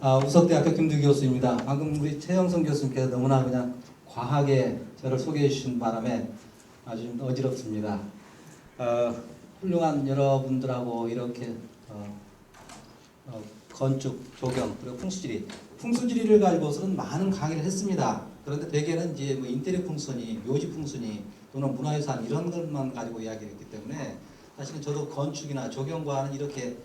우석대학교 김두 교수입니다. 방금 우리 최영선 교수님께서 너무나 그냥 과하게 저를 소개해 주신 바람에 아주 좀 어지럽습니다. 훌륭한 여러분들하고 이렇게 건축, 조경, 그리고 풍수지리를 가지고서는 많은 강의를 했습니다. 그런데 대개는 이제 뭐 인테리어 풍수니, 묘지 풍수니, 또는 문화유산 이런 것만 가지고 이야기를 했기 때문에 사실은 저도 건축이나 조경과는 이렇게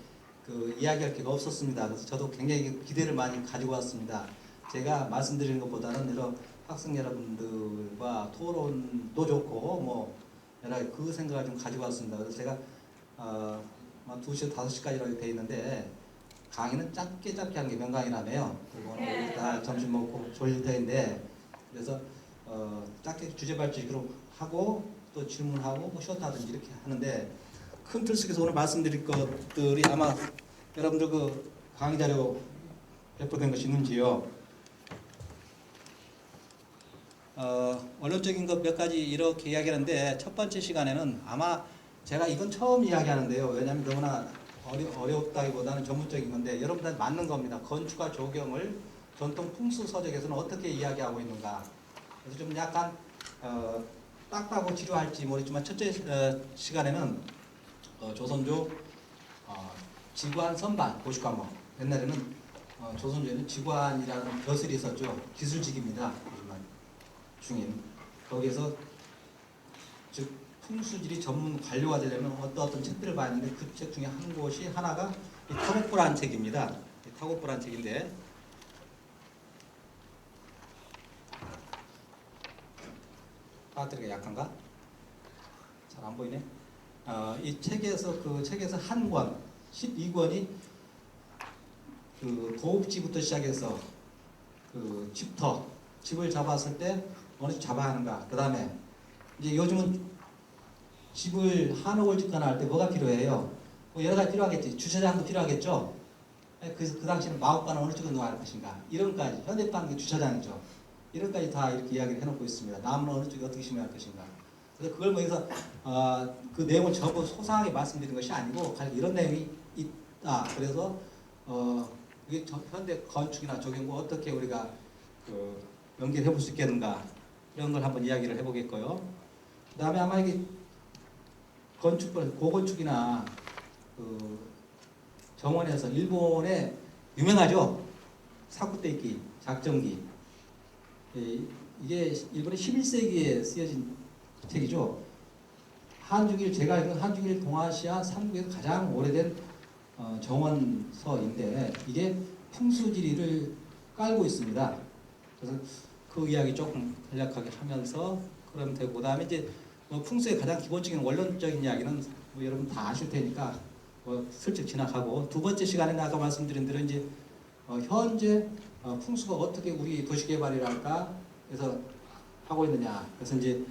이야기할 기회가 없었습니다. 그래서 저도 굉장히 기대를 많이 가지고 왔습니다. 제가 말씀드리는 것보다는 여러 학생 여러분들과 토론도 좋고 뭐 여러 가지 그 생각을 좀 가지고 왔습니다. 그래서 제가 2시, 5시까지라고 되어 있는데 강의는 짧게 한 게 명강이라며요. 그리고 오늘 다 점심 먹고 졸릴 때인데 그래서 짧게 주제발칙으로 하고 또 질문하고 뭐 쉬었다든지 이렇게 하는데 큰 틀 속에서 오늘 말씀드릴 것들이 아마 여러분들 그 강의 자료 배포된 것이 있는지요. 원론적인 것 몇 가지 이렇게 이야기하는데 첫 번째 시간에는 아마 제가 이건 처음 이야기하는데요. 왜냐하면 너무나 어렵다기보다는 전문적인 건데 여러분들한테 맞는 겁니다. 건축과 조경을 전통 풍수 서적에서는 어떻게 이야기하고 있는가. 그래서 좀 약간 딱하고 지루할지 모르겠지만 첫째 시간에는 조선조 지관 선반 고시과목. 옛날에는 조선조에는 지관이라는 벼슬이 있었죠. 기술직입니다. 중인. 거기에서 즉 풍수지리 전문 관료가 되려면 어떤 책들을 봐야 하는데 그 책 중에 한 곳이 하나가 이 타곡부라는 책입니다. 이 타곡부라는 책인데 배터리가 약한가? 잘 안 보이네. 이 책에서 한 권, 12권이 그 도읍지부터 시작해서 그 집을 잡았을 때 어느 집 잡아야 하는가. 그 다음에 이제 요즘은 집을 한옥을 짓거나 할 때 뭐가 필요해요? 뭐 여러 가지 필요하겠지. 주차장도 필요하겠죠. 그 당시에는 마곡간은 어느 쪽에 놓아야 할 것인가. 이런까지 현대판 주차장이죠. 이런까지 다 이렇게 이야기를 해놓고 있습니다. 나무는 어느 쪽에 어떻게 심어야 할 것인가. 그래서 그걸 뭐 해서 그 내용을 전부 소상하게 말씀드린 것이 아니고 이런 내용이 있다. 그래서 이게 현대 건축이나 조경과 어떻게 우리가 연결해 볼 수 있겠는가 이런 걸 한번 이야기를 해보겠고요. 그 다음에 아마 이게 고건축이나 정원에서 일본에 유명하죠. 사쿠테이키 작전기. 이게 일본의 11세기에 쓰여진 책이죠. 제가 알기로는 한중일 동아시아 3국에서 가장 오래된 정원서인데 이게 풍수지리를 깔고 있습니다. 그래서 그 이야기 조금 간략하게 하면서 그러면 되고 그다음에 이제 풍수의 가장 기본적인 원론적인 이야기는 뭐 여러분 다 아실 테니까 슬쩍 지나가고 두 번째 시간에는 아까 말씀드린 대로 이제 현재 풍수가 어떻게 우리 도시개발이랄까 해서 하고 있느냐. 그래서 이제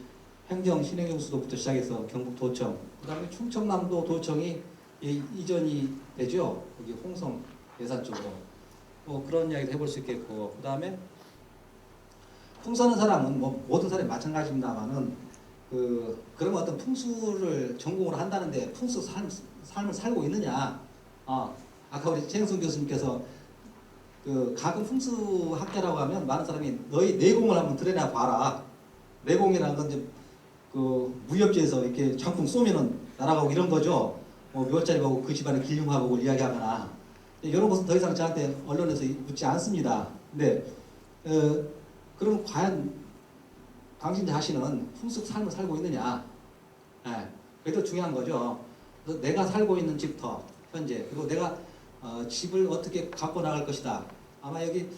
행정 신행정수도부터 시작해서 경북도청, 그다음에 충청남도 도청이 이전이 되죠. 여기 홍성 예산 쪽으로 그런 이야기도 해볼 수 있겠고, 그다음에 풍수하는 사람은 뭐 모든 사람이 마찬가지입니다만은 그런 어떤 풍수를 전공으로 한다는데 풍수 삶을 살고 있느냐. 아까 우리 최영선 교수님께서 가끔 풍수학자라고 하면 많은 사람이 너희 내공을 한번 드러내 봐라. 내공이라는 건 이제 무협지에서 이렇게 장풍 쏘면은 날아가고 이런 거죠. 몇 자리 보고 그 집안의 길흉하고 이야기하거나 이런 것은 더 이상 저한테 언론에서 묻지 않습니다. 근데 그럼 과연 당신 자신은 풍수 삶을 살고 있느냐? 그게 더 중요한 거죠. 그래서 내가 살고 있는 집터 현재 그리고 내가 집을 어떻게 갖고 나갈 것이다. 아마 여기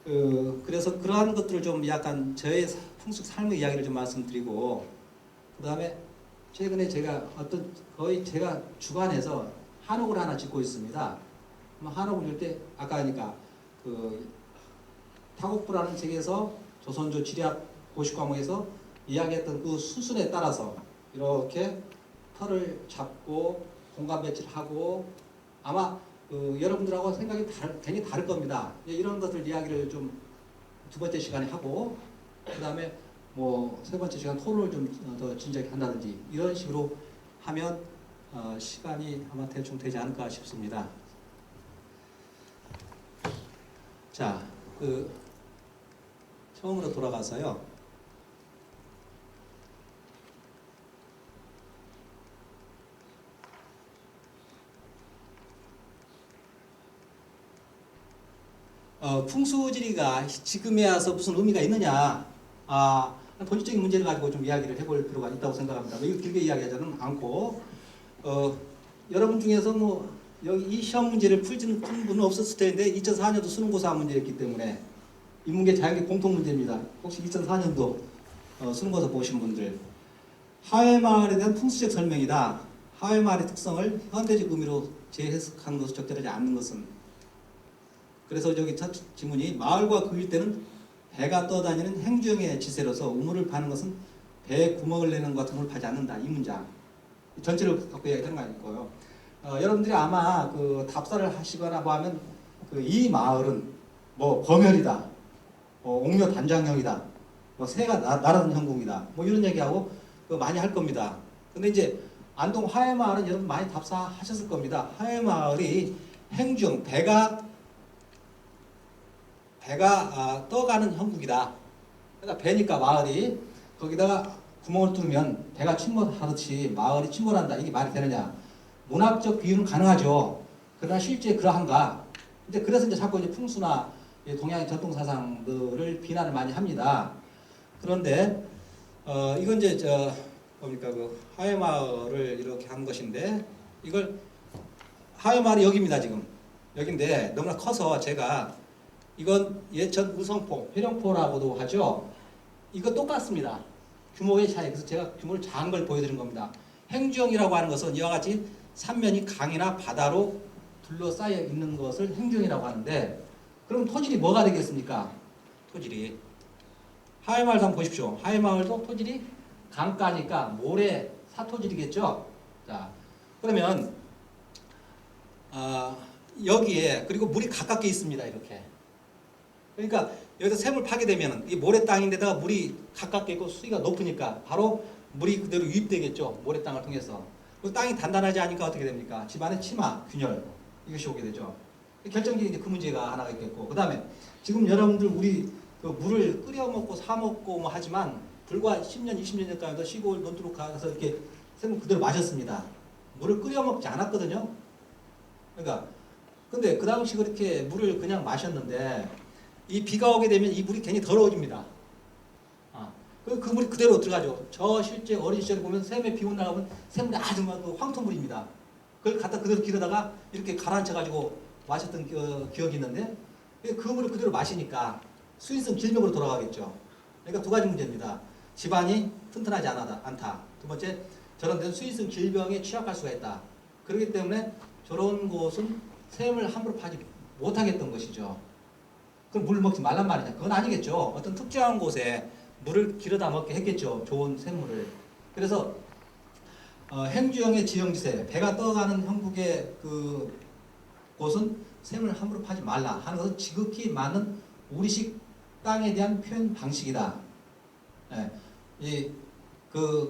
그래서 그러한 것들을 좀 약간 저의 풍수 삶의 이야기를 좀 말씀드리고 그 다음에 최근에 제가 거의 제가 주관해서 한옥을 하나 짓고 있습니다. 한옥을 질 때 아까 하니까 타곡부라는 책에서 조선조 지리학 고시과목에서 이야기했던 그 수순에 따라서 이렇게 터를 잡고 공간 배치를 하고 아마 여러분들하고 생각이 굉장히 다를 겁니다. 이런 것들 이야기를 좀 두 번째 시간에 하고 그 다음에 뭐 세 번째 시간 토론을 좀 더 진지하게 한다든지 이런 식으로 하면 시간이 아마 대충 되지 않을까 싶습니다. 자, 처음으로 돌아가서요. 풍수지리가 지금에 와서 무슨 의미가 있느냐? 본질적인 문제를 가지고 좀 이야기를 해볼 필요가 있다고 생각합니다. 이거 길게 이야기하지는 않고, 여러분 중에서 여기 이 시험 문제를 푼 분은 없었을 텐데 2004년도 수능고사 문제였기 때문에 인문계 자연계 공통 문제입니다. 혹시 2004년도 수능고사 보신 분들, 하회마을에 대한 풍수적 설명이다. 하회마을의 특성을 현대적 의미로 재해석한 것으로 적절하지 않는 것은. 그래서 여기 첫 지문이 마을과 그 일대는 배가 떠다니는 행주형의 지세로서 우물을 파는 것은 배에 구멍을 내는 것 같은 걸 파지 않는다. 이 문장 전체를 갖고 이야기하는 거 아니고요. 여러분들이 아마 답사를 하시거나 하면 이 마을은 범혈이다, 옥녀 단장형이다, 새가 날아든 형국이다, 이런 얘기하고 많이 할 겁니다. 근데 이제 안동 하회마을은 여러분 많이 답사하셨을 겁니다. 하회마을이 행주형, 배가 떠가는 형국이다. 그러니까 배니까 마을이 거기다가 구멍을 뚫으면 배가 침몰하듯이 마을이 침몰한다. 이게 말이 되느냐? 문학적 비유는 가능하죠. 그러나 실제 그러한가? 근데 그래서 이제 자꾸 이제 풍수나 동양의 전통 사상들을 비난을 많이 합니다. 그런데 이건 이제 뭡니까 하회마을을 이렇게 한 것인데, 이걸 하회마을이 여기입니다. 지금 여기인데 너무나 커서 제가 이건 예천 의성포, 회령포라고도 하죠. 이거 똑같습니다. 규모의 차이. 그래서 제가 규모를 작은 걸 보여드린 겁니다. 행주형이라고 하는 것은 이와 같이 삼면이 강이나 바다로 둘러싸여 있는 것을 행주형이라고 하는데, 그럼 토질이 뭐가 되겠습니까? 토질이 하회마을도 한번 보십시오. 하회마을도 토질이 강가니까 모래 사토질이겠죠. 자, 그러면 여기에 그리고 물이 가깝게 있습니다. 이렇게. 그러니까 여기서 샘을 파게 되면 이 모래 땅인데다가 물이 가깝게 있고 수위가 높으니까 바로 물이 그대로 유입되겠죠. 모래 땅을 통해서. 그 땅이 단단하지 않으니까 어떻게 됩니까? 집안의 치마, 균열 이것이 오게 되죠. 결정적인 그 문제가 하나가 있겠고, 그 다음에 지금 여러분들 우리 물을 끓여 먹고 사 먹고 하지만 불과 10년, 20년 전까지도 시골 논두로 가서 이렇게 샘을 그대로 마셨습니다. 물을 끓여 먹지 않았거든요. 그러니까 근데 그 당시 그렇게 물을 그냥 마셨는데 이 비가 오게 되면 이 물이 괜히 더러워집니다. 그 물이 그대로 들어가죠. 저 실제 어린 시절에 보면 샘에 비 오고 나가면 샘물이 아주 황토물입니다. 그걸 갖다 그대로 길어다가 이렇게 가라앉혀가지고 마셨던 기억이 있는데, 그 물을 그대로 마시니까 수인성 질병으로 돌아가겠죠. 그러니까 두 가지 문제입니다. 집안이 튼튼하지 않다. 두 번째, 저런 데는 수인성 질병에 취약할 수가 있다. 그렇기 때문에 저런 곳은 샘을 함부로 파지 못하겠던 것이죠. 그럼 물 먹지 말란 말이냐? 그건 아니겠죠. 어떤 특정한 곳에 물을 길어다 먹게 했겠죠. 좋은 샘물을. 그래서 행주형의 지형지세, 배가 떠가는 형국의 그 곳은 샘을 함부로 파지 말라 하는 것은 지극히 맞는 우리식 땅에 대한 표현 방식이다.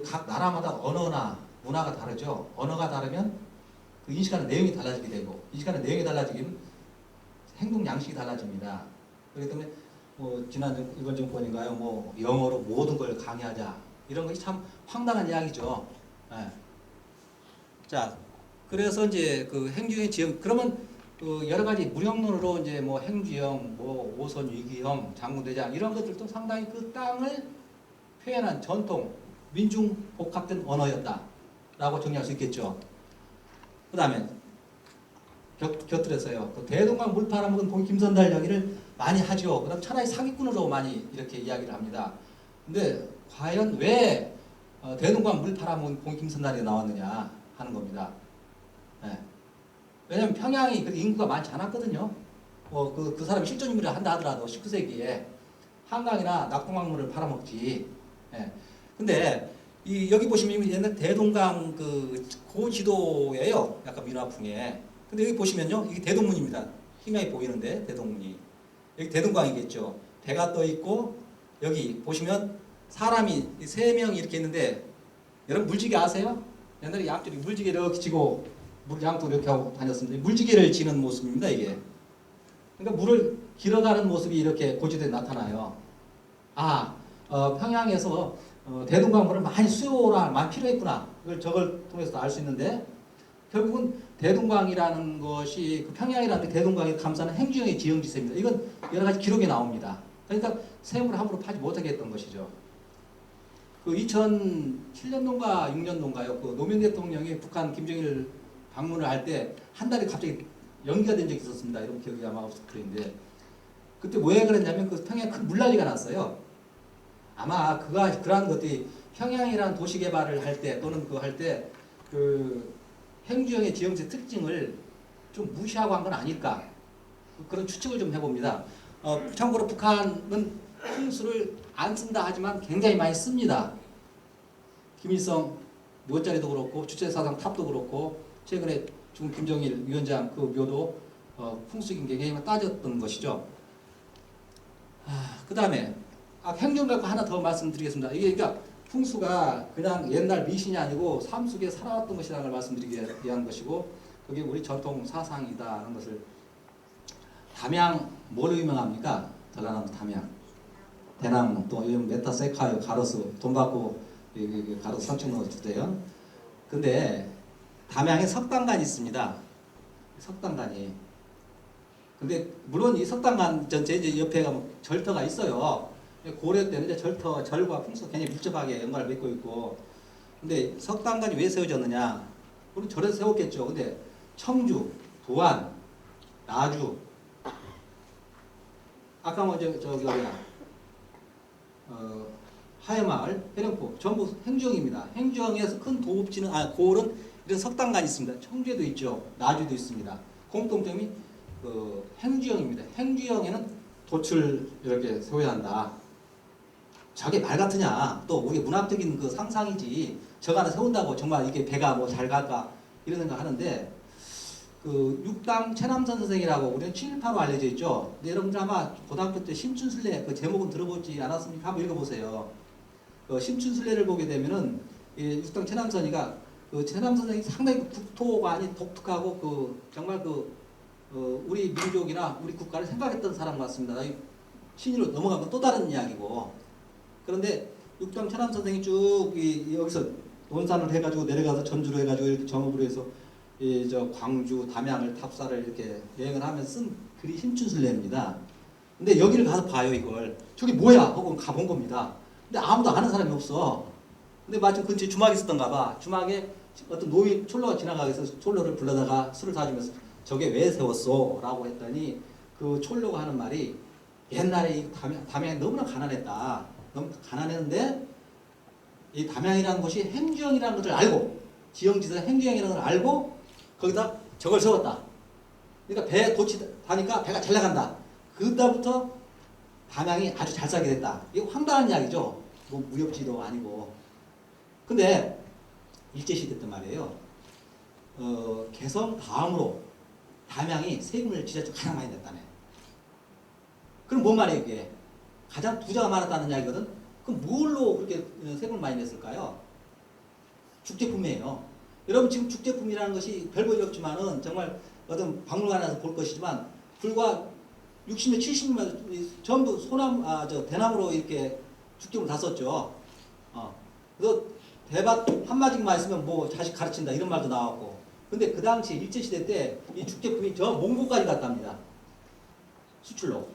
각 나라마다 언어나 문화가 다르죠. 언어가 다르면 그 인식하는 내용이 달라지게 되고, 인식하는 내용이 달라지면 행동 양식이 달라집니다. 그렇기 때문에 이번 정권인가요? 영어로 모든 걸 강의하자. 이런 것이 참 황당한 이야기죠. 자, 그래서 이제 그 행주형 지형, 그러면 여러 가지 무형론으로 이제 행주형, 오선 위기형, 장군대장 이런 것들도 상당히 그 땅을 표현한 전통 민중 복합된 언어였다라고 정리할 수 있겠죠. 그 다음에 곁들여서요. 대동강 물 팔아먹은 봉 김선달 이야기를 많이 하죠. 그다음 천하의 사기꾼으로 많이 이렇게 이야기를 합니다. 근데 과연 왜 대동강 물 팔아먹은 봉 김선달이 나왔느냐 하는 겁니다. 왜냐하면 평양이 인구가 많지 않았거든요. 그 사람이 실존인물을 한다 하더라도 19세기에 한강이나 낙동강물을 팔아먹지. 근데 여기 보시면 옛날 대동강 고지도예요. 약간 민화풍에. 근데 여기 보시면요, 이게 대동문입니다. 희명히 보이는데 대동문이 여기 대동강이겠죠. 배가 떠 있고 여기 보시면 사람이 3명이 이렇게 있는데, 여러분 물지개 아세요? 옛날에 양쪽에 물지개 이렇게 지고 물 양쪽 이렇게 하고 다녔습니다. 물지개를 지는 모습입니다. 이게 그러니까 물을 길어가는 모습이 이렇게 고지대에 나타나요. 평양에서 대동강물을 많이 수요가 많이 필요했구나. 저걸 통해서 알 수 있는데 결국은 대동강이라는 것이 그 평양이라는 게 대동강이 감싸는 행주형의 지형지세입니다. 이건 여러 가지 기록에 나옵니다. 그러니까 샘을 함부로 파지 못하게 했던 것이죠. 그 2007년도인가 6년도인가요? 그 노무현 대통령이 북한 김정일 방문을 할 때 한 달이 갑자기 연기가 된 적이 있었습니다. 이런 기억이 아마 없을 텐데 그때 왜 그랬냐면 그 평양에 큰 물난리가 났어요. 아마 그러한 것들이 평양이라는 도시 개발을 할 때 또는 그거 할 때 그 행주형의 지형지 특징을 좀 무시하고 한 건 아닐까 그런 추측을 좀 해봅니다. 참고로 북한은 풍수를 안 쓴다 하지만 굉장히 많이 씁니다. 김일성 묘자리도 그렇고 주체사상 탑도 그렇고 최근에 지금 김정일 위원장 그 묘도 풍수긴 굉장히 따졌던 것이죠. 그 다음에 행정 갖고 하나 더 말씀드리겠습니다. 이게 그러니까 풍수가 그냥 옛날 미신이 아니고 삶 속에 살아왔던 것이라는 걸 말씀드리기 위한 것이고 그게 우리 전통 사상이다라는 것을 담양 뭐로 유명합니까? 전라남도 담양 대나무 또 요즘 메타세카이어 가로수 돈 받고 가로수 상층 넣어주대요. 근데 담양에 석당간이 있습니다. 석당간이. 근데 물론 이 석당간 전체 이제 옆에 가면 절터가 있어요. 고려 때는 이제 절과 풍수 굉장히 밀접하게 연관을 맺고 있고. 근데 석당간이 왜 세워졌느냐? 우리 절에서 세웠겠죠. 근데 청주, 부안, 나주, 아까 뭐 저기 하회마을, 해령포 전부 행주형입니다. 행주형에서 큰 도읍지는 고을은 이런 석당간이 있습니다. 청주에도 있죠. 나주도 있습니다. 공통점이 행주형입니다. 행주형에는 돛을 이렇게 세워야 한다. 저게 말 같으냐? 또 우리 문학적인 그 상상이지. 저거 하나 세운다고 정말 이게 배가 뭐 잘 갈까? 이런 생각 하는데 그 육당 최남선 선생이라고 우리는 7.18로 알려져 있죠. 근데 여러분들 아마 고등학교 때 심춘술래 그 제목은 들어보지 않았습니까? 한번 읽어보세요. 심춘술래를 보게 되면은 육당 최남선이가 그 최남선 선생이 상당히 국토가 아닌 독특하고 정말 우리 민족이나 우리 국가를 생각했던 사람 같습니다. 신의로 넘어가면 또 다른 이야기고. 그런데 육당 최남선 선생이 쭉 여기서 논산을 해가지고 내려가서 전주로 해가지고 이렇게 전업으로 해서 광주, 담양을 탑사를 이렇게 여행을 하면서 쓴 글이 심춘술래입니다. 근데 여기를 가서 봐요 이걸. 저기 뭐야? 하고 가본 겁니다. 근데 아무도 아는 사람이 없어. 근데 마침 근처에 주막이 있었던가 봐. 주막에 어떤 노인 촐로가 지나가게 해서 촐로를 불러다가 술을 사주면서 저게 왜 세웠어? 라고 했더니 그 촐로가 하는 말이 옛날에 이 담양이 너무나 가난했다. 너무 가난했는데 이 담양이라는 곳이 행주형이라는 것을 알고 지형지사 행주형이라는 걸 알고 거기다 저걸 세웠다. 그러니까 배 돛이 다니까 배가 잘 나간다. 그때부터 담양이 아주 잘 살게 됐다. 이거 황당한 이야기죠. 뭐 무협지도 아니고. 근데 일제시대 때 말이에요. 개성 다음으로 담양이 세금을 진짜 가장 많이 냈다네. 그럼 뭔 말이에요 이게? 가장 부자가 많았다는 이야기거든. 그럼 뭘로 그렇게 세금을 많이 냈을까요? 죽제품이에요. 여러분 지금 죽제품이라는 것이 별 볼일 없지만은 정말 어떤 박물관에서 볼 것이지만 불과 60년, 70년 전부 대나무로 이렇게 죽제품을 다 썼죠. 그래서 대밭 한마디만 있으면 뭐 자식 가르친다 이런 말도 나왔고. 근데 그 당시 일제시대 때 이 죽제품이 저 몽고까지 갔답니다. 수출로.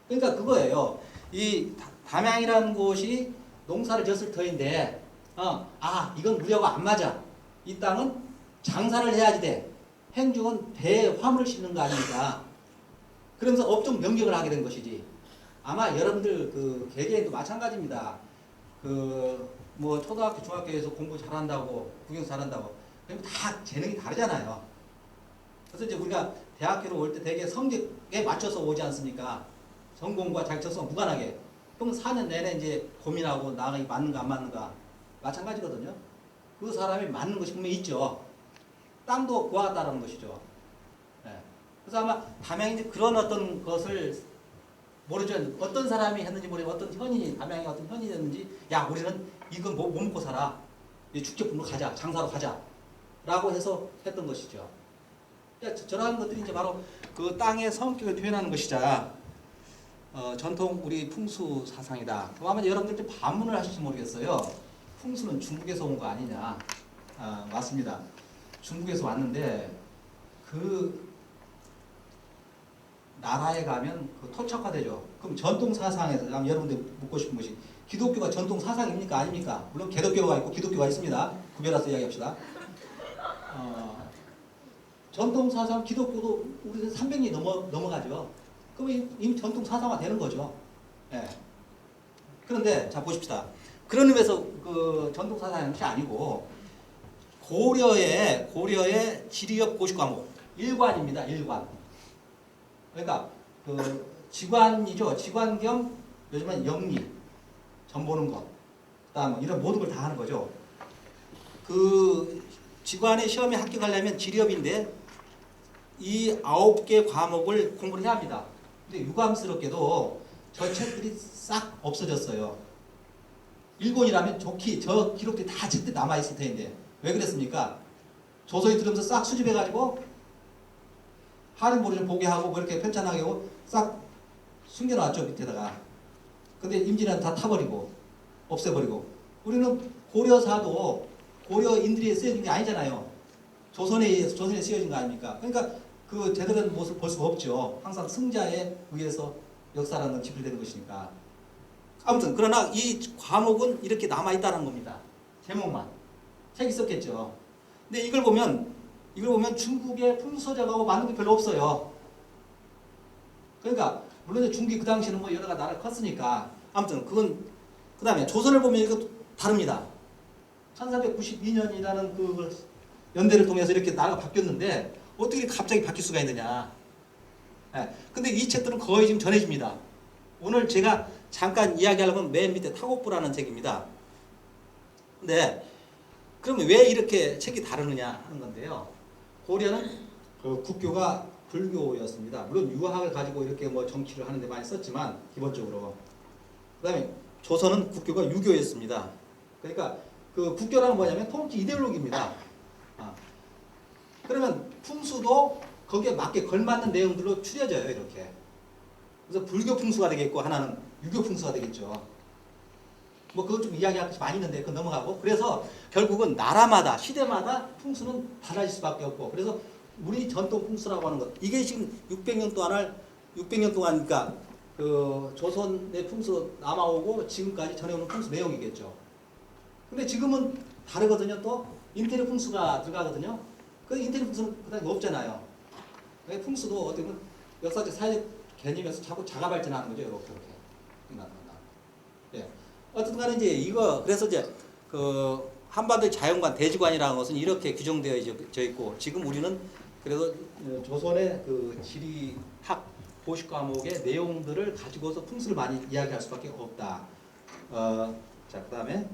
그러니까 그거예요. 이 담양이라는 곳이 농사를 졌을 터인데 이건 우리하고 안 맞아. 이 땅은 장사를 해야지 돼. 행중은 배에 화물을 싣는 거 아닙니까? 그러면서 업종 변경을 하게 된 것이지. 아마 여러분들 그 개개인도 마찬가지입니다. 뭐 초등학교, 중학교에서 공부 잘한다고, 국영 잘한다고. 다 재능이 다르잖아요. 그래서 이제 우리가 대학교로 올 때 되게 성적에 맞춰서 오지 않습니까? 전공과 자격증과 무관하게. 그럼 4년 내내 이제 고민하고 나가 맞는가 안 맞는가 마찬가지거든요. 그 사람이 맞는 것이 분명히 있죠. 땅도 구하다라는 것이죠. 네. 그래서 아마 담양이 이제 그런 어떤 것을 모르죠. 어떤 사람이 했는지 모르고 어떤 현인이 담양이 어떤 현인이 했는지 야 우리는 이건 뭐 먹고 살아. 이 축제품으로 가자. 장사로 가자. 라고 해서 했던 것이죠. 저러한 것들이 이제 바로 그 땅의 성격을 표현하는 것이자 전통 우리 풍수 사상이다. 아마 여러분들 좀 반문을 하실지 모르겠어요. 풍수는 중국에서 온 거 아니냐? 맞습니다. 중국에서 왔는데 그 나라에 가면 그 토착화되죠. 그럼 전통 사상에서 여러분들 묻고 싶은 것이 기독교가 전통 사상입니까? 아닙니까? 물론 개독교가 있고 기독교가 있습니다. 구별해서 이야기합시다. 전통 사상 기독교도 우리 300년이 넘어가죠. 그러면 이미 전통 사상화 되는 거죠. 예. 그런데 자 보십시다. 그런 의미에서 그 전통 사상이 것이 아니고 고려의 지리역 고시 과목 일관입니다. 일관. 그러니까 그 지관이죠. 지관 겸 요즘은 영리, 점 보는 것, 그다음 이런 모든 걸 다 하는 거죠. 그 지관의 시험에 합격하려면 지리업인데 이 9개 과목을 공부를 해야 합니다. 근데 유감스럽게도 저 책들이 싹 없어졌어요. 일본이라면 좋기 저 기록들이 다 책들이 남아있을 텐데 왜 그랬습니까? 조선이 들으면서 싹 수집해가지고 하림보를 좀 보게 하고 뭐 이렇게 편찬하게 하고 싹 숨겨놨죠 밑에다가. 근데 임진왜란 다 타버리고 없애버리고. 우리는 고려사도 고려인들이 쓰여진 게 아니잖아요. 조선에 쓰여진 거 아닙니까? 그러니까 그 제대로 된 모습을 볼 수가 없죠. 항상 승자에 의해서 역사라는 건 지불되는 것이니까. 아무튼 그러나 이 과목은 이렇게 남아있다는 겁니다. 제목만. 책이 있었겠죠. 근데 이걸 보면 중국의 풍수적하고 맞는 게 별로 없어요. 그러니까 물론 중국이 그 당시에는 뭐 여러 나라가 컸으니까 아무튼 그건 그 다음에 조선을 보면 이거 다릅니다. 1492년이라는 그 연대를 통해서 이렇게 나라가 바뀌었는데 어떻게 갑자기 바뀔 수가 있느냐. 예. 근데 이 책들은 거의 지금 전해집니다. 오늘 제가 잠깐 이야기하려면 맨 밑에 타고프라는 책입니다. 근데 그러면 왜 이렇게 책이 다르느냐 하는 건데요. 고려는 그 국교가 불교였습니다. 물론 유학을 가지고 이렇게 뭐 정치를 하는데 많이 썼지만 기본적으로. 그다음에 조선은 국교가 유교였습니다. 그러니까 그 국교라는 뭐냐면 통치 이데올로기입니다. 그러면 풍수도 거기에 맞게 걸맞는 내용들로 추려져요 이렇게. 그래서 불교 풍수가 되겠고 하나는 유교 풍수가 되겠죠. 뭐 그것 좀 이야기할 것이 많이 있는데 그건 넘어가고. 그래서 결국은 나라마다 시대마다 풍수는 달라질 수밖에 없고. 그래서 우리 전통 풍수라고 하는 것 이게 지금 600년 동안 그러니까 그 조선의 풍수로 남아오고 지금까지 전해오는 풍수 내용이겠죠. 근데 지금은 다르거든요. 또 인테리어 풍수가 들어가거든요. 그 인테리어 풍수는 그다음에 없잖아요. 풍수도 어떻게 보면 역사적 사회적 개념에서 자꾸 자가 발전하는 거죠. 이렇게 예. 어쨌든 간에 이제 이거 그래서 이제 그 한반도의 자연관 대지관이라는 것은 이렇게 규정되어져 있고 지금 우리는 그래도 조선의 그 지리학 고시 과목의 내용들을 가지고서 풍수를 많이 이야기할 수밖에 없다. 자 그다음에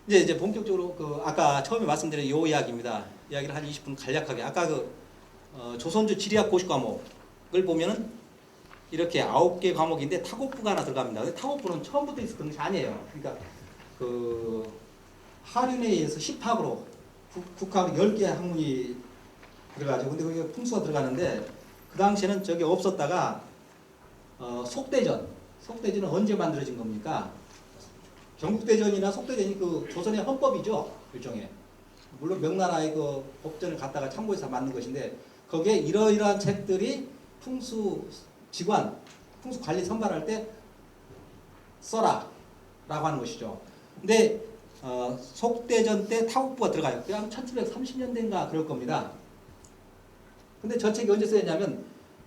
이제 본격적으로 그 아까 처음에 말씀드린 요 이야기입니다. 이야기를 한 20분 간략하게 아까 그 조선조 지리학 고시 과목을 보면은 이렇게 9개 과목인데 타고프가 하나 들어갑니다. 근데 타고프는 처음부터 있었던 것이 아니에요. 그러니까 그 하륜에 의해서 10학으로 국학 10개 학문이 들어가죠. 근데 거기에 풍수가 들어가는데 그 당시에는 저게 없었다가 속대전은 언제 만들어진 겁니까? 경국대전이나 속대전이 그 조선의 헌법이죠. 일종의. 물론 명나라의 그 법전을 갖다가 참고해서 만든 것인데 거기에 이러이러한 책들이 풍수 관리 선발할 때 써라 라고 하는 것이죠. 근데 속대전 때 타국부가 들어가요. 그게 한 1730년대인가 그럴 겁니다. 근데 저 책이 언제 쓰였냐면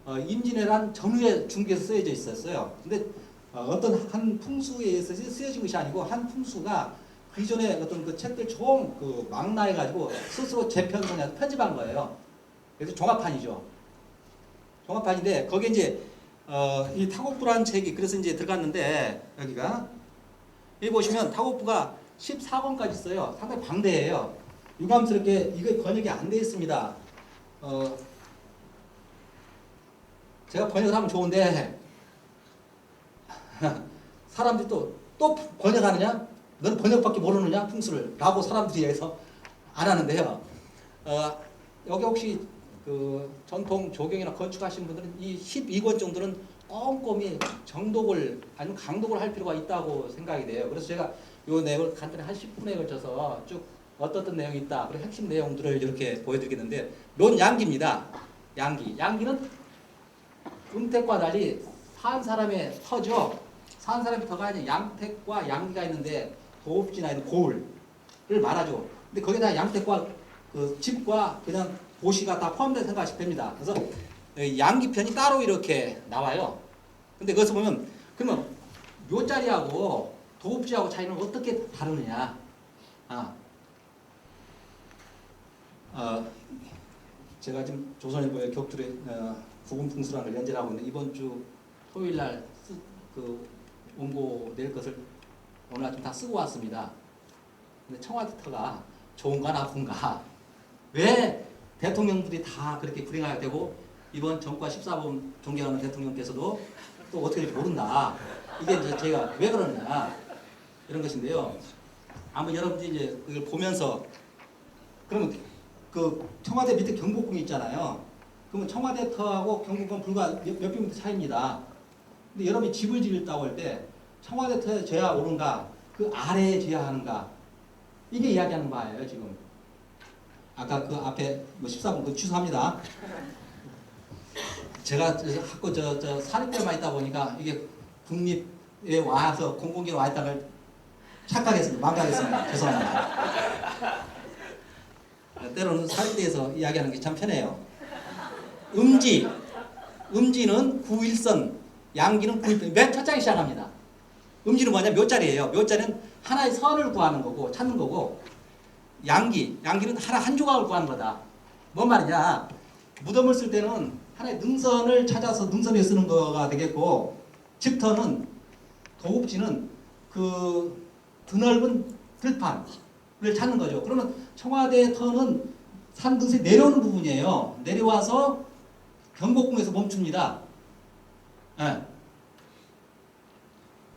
임진왜란 전후에 중국에서 쓰여져 있었어요. 근데 어떤 한 풍수에 의해서 쓰여진 것이 아니고 한 풍수가 그 이전에 어떤 그 책들 총 그 망라해가지고 스스로 재편성해서 편집한 거예요. 그래서 종합판이죠. 종합판인데 거기에 이제 이 타고프라는 책이 그래서 이제 들어갔는데 여기 보시면 타고프가 14권까지 있어요. 상당히 방대해요. 유감스럽게 이거 번역이 안 돼 있습니다. 제가 번역을 하면 좋은데 사람들이 또 번역하느냐? 너는 번역밖에 모르느냐? 풍수를 라고 사람들이 해서 안 하는데요. 여기 혹시 그 전통 조경이나 건축하신 분들은 이 12권 정도는 꼼꼼히 정독을 아니면 강독을 할 필요가 있다고 생각이 돼요. 그래서 제가 이 내용을 간단히 한 10분에 걸쳐서 쭉 어떤 내용이 있다. 그리고 핵심 내용들을 이렇게 보여드리겠는데, 론 양기입니다. 양기. 양기는 음택과 달리 산 사람의 터죠. 산 사람의 터가 아니라 양택과 양기가 있는데 도읍지나 있는 고을을 말하죠. 근데 거기다 양택과 그 집과 그냥 도시가 다 포함된 생각하시면 됩니다. 그래서 양기편이 따로 이렇게 나와요. 근데 거기서 보면 그러면 묘자리하고 도읍지하고 차이는 어떻게 다르느냐? 제가 지금 조선일보의 격투의 구분풍수라는 걸 연재를 하고 있는데 이번 주 토요일 날 그 원고 낼 것을 오늘 아침 다 쓰고 왔습니다. 근데 청와대 터가 좋은가 나쁜가? 왜 대통령들이 다 그렇게 불행하게 되고 이번 정과 14번 존경하는 대통령께서도 또 어떻게 될지 모른다. 이게 이제 제가 왜 그러느냐 이런 것인데요. 아마 여러분들이 이제 그걸 보면서 그러면 그 청와대 밑에 경복궁이 있잖아요. 그러면 청와대 터하고 경복궁은 불과 몇 평미터 차이입니다. 근데 여러분이 집을 지었다고 할 때 청와대 터에 져야 오른가 그 아래에 져야 하는가 이게 이야기하는 바예요 지금. 아까 그 앞에 뭐 14번 그 취소합니다. 제가 자꾸 저 사립대만 있다 보니까 이게 국립에 와서 공공기로 와 있다는 걸 착각했습니다. 망각했습니다. 죄송합니다. 때로는 사립대에서 이야기하는 게 참 편해요. 음지는 9일선, 양기는 9일선. 맨 첫 장에 시작합니다. 음지는 뭐냐? 묘자리예요. 묘자리는 하나의 선을 구하는 거고 찾는 거고, 양기는 하나 한 조각을 구하는 거다. 뭔 말이냐? 무덤을 쓸 때는 하나의 능선을 찾아서 능선에 쓰는 거가 되겠고, 집터는 도읍지는 그 드넓은 들판을 찾는 거죠. 그러면 청와대 터는 산 등에서 내려오는 부분이에요. 내려와서 경복궁에서 멈춥니다. 네.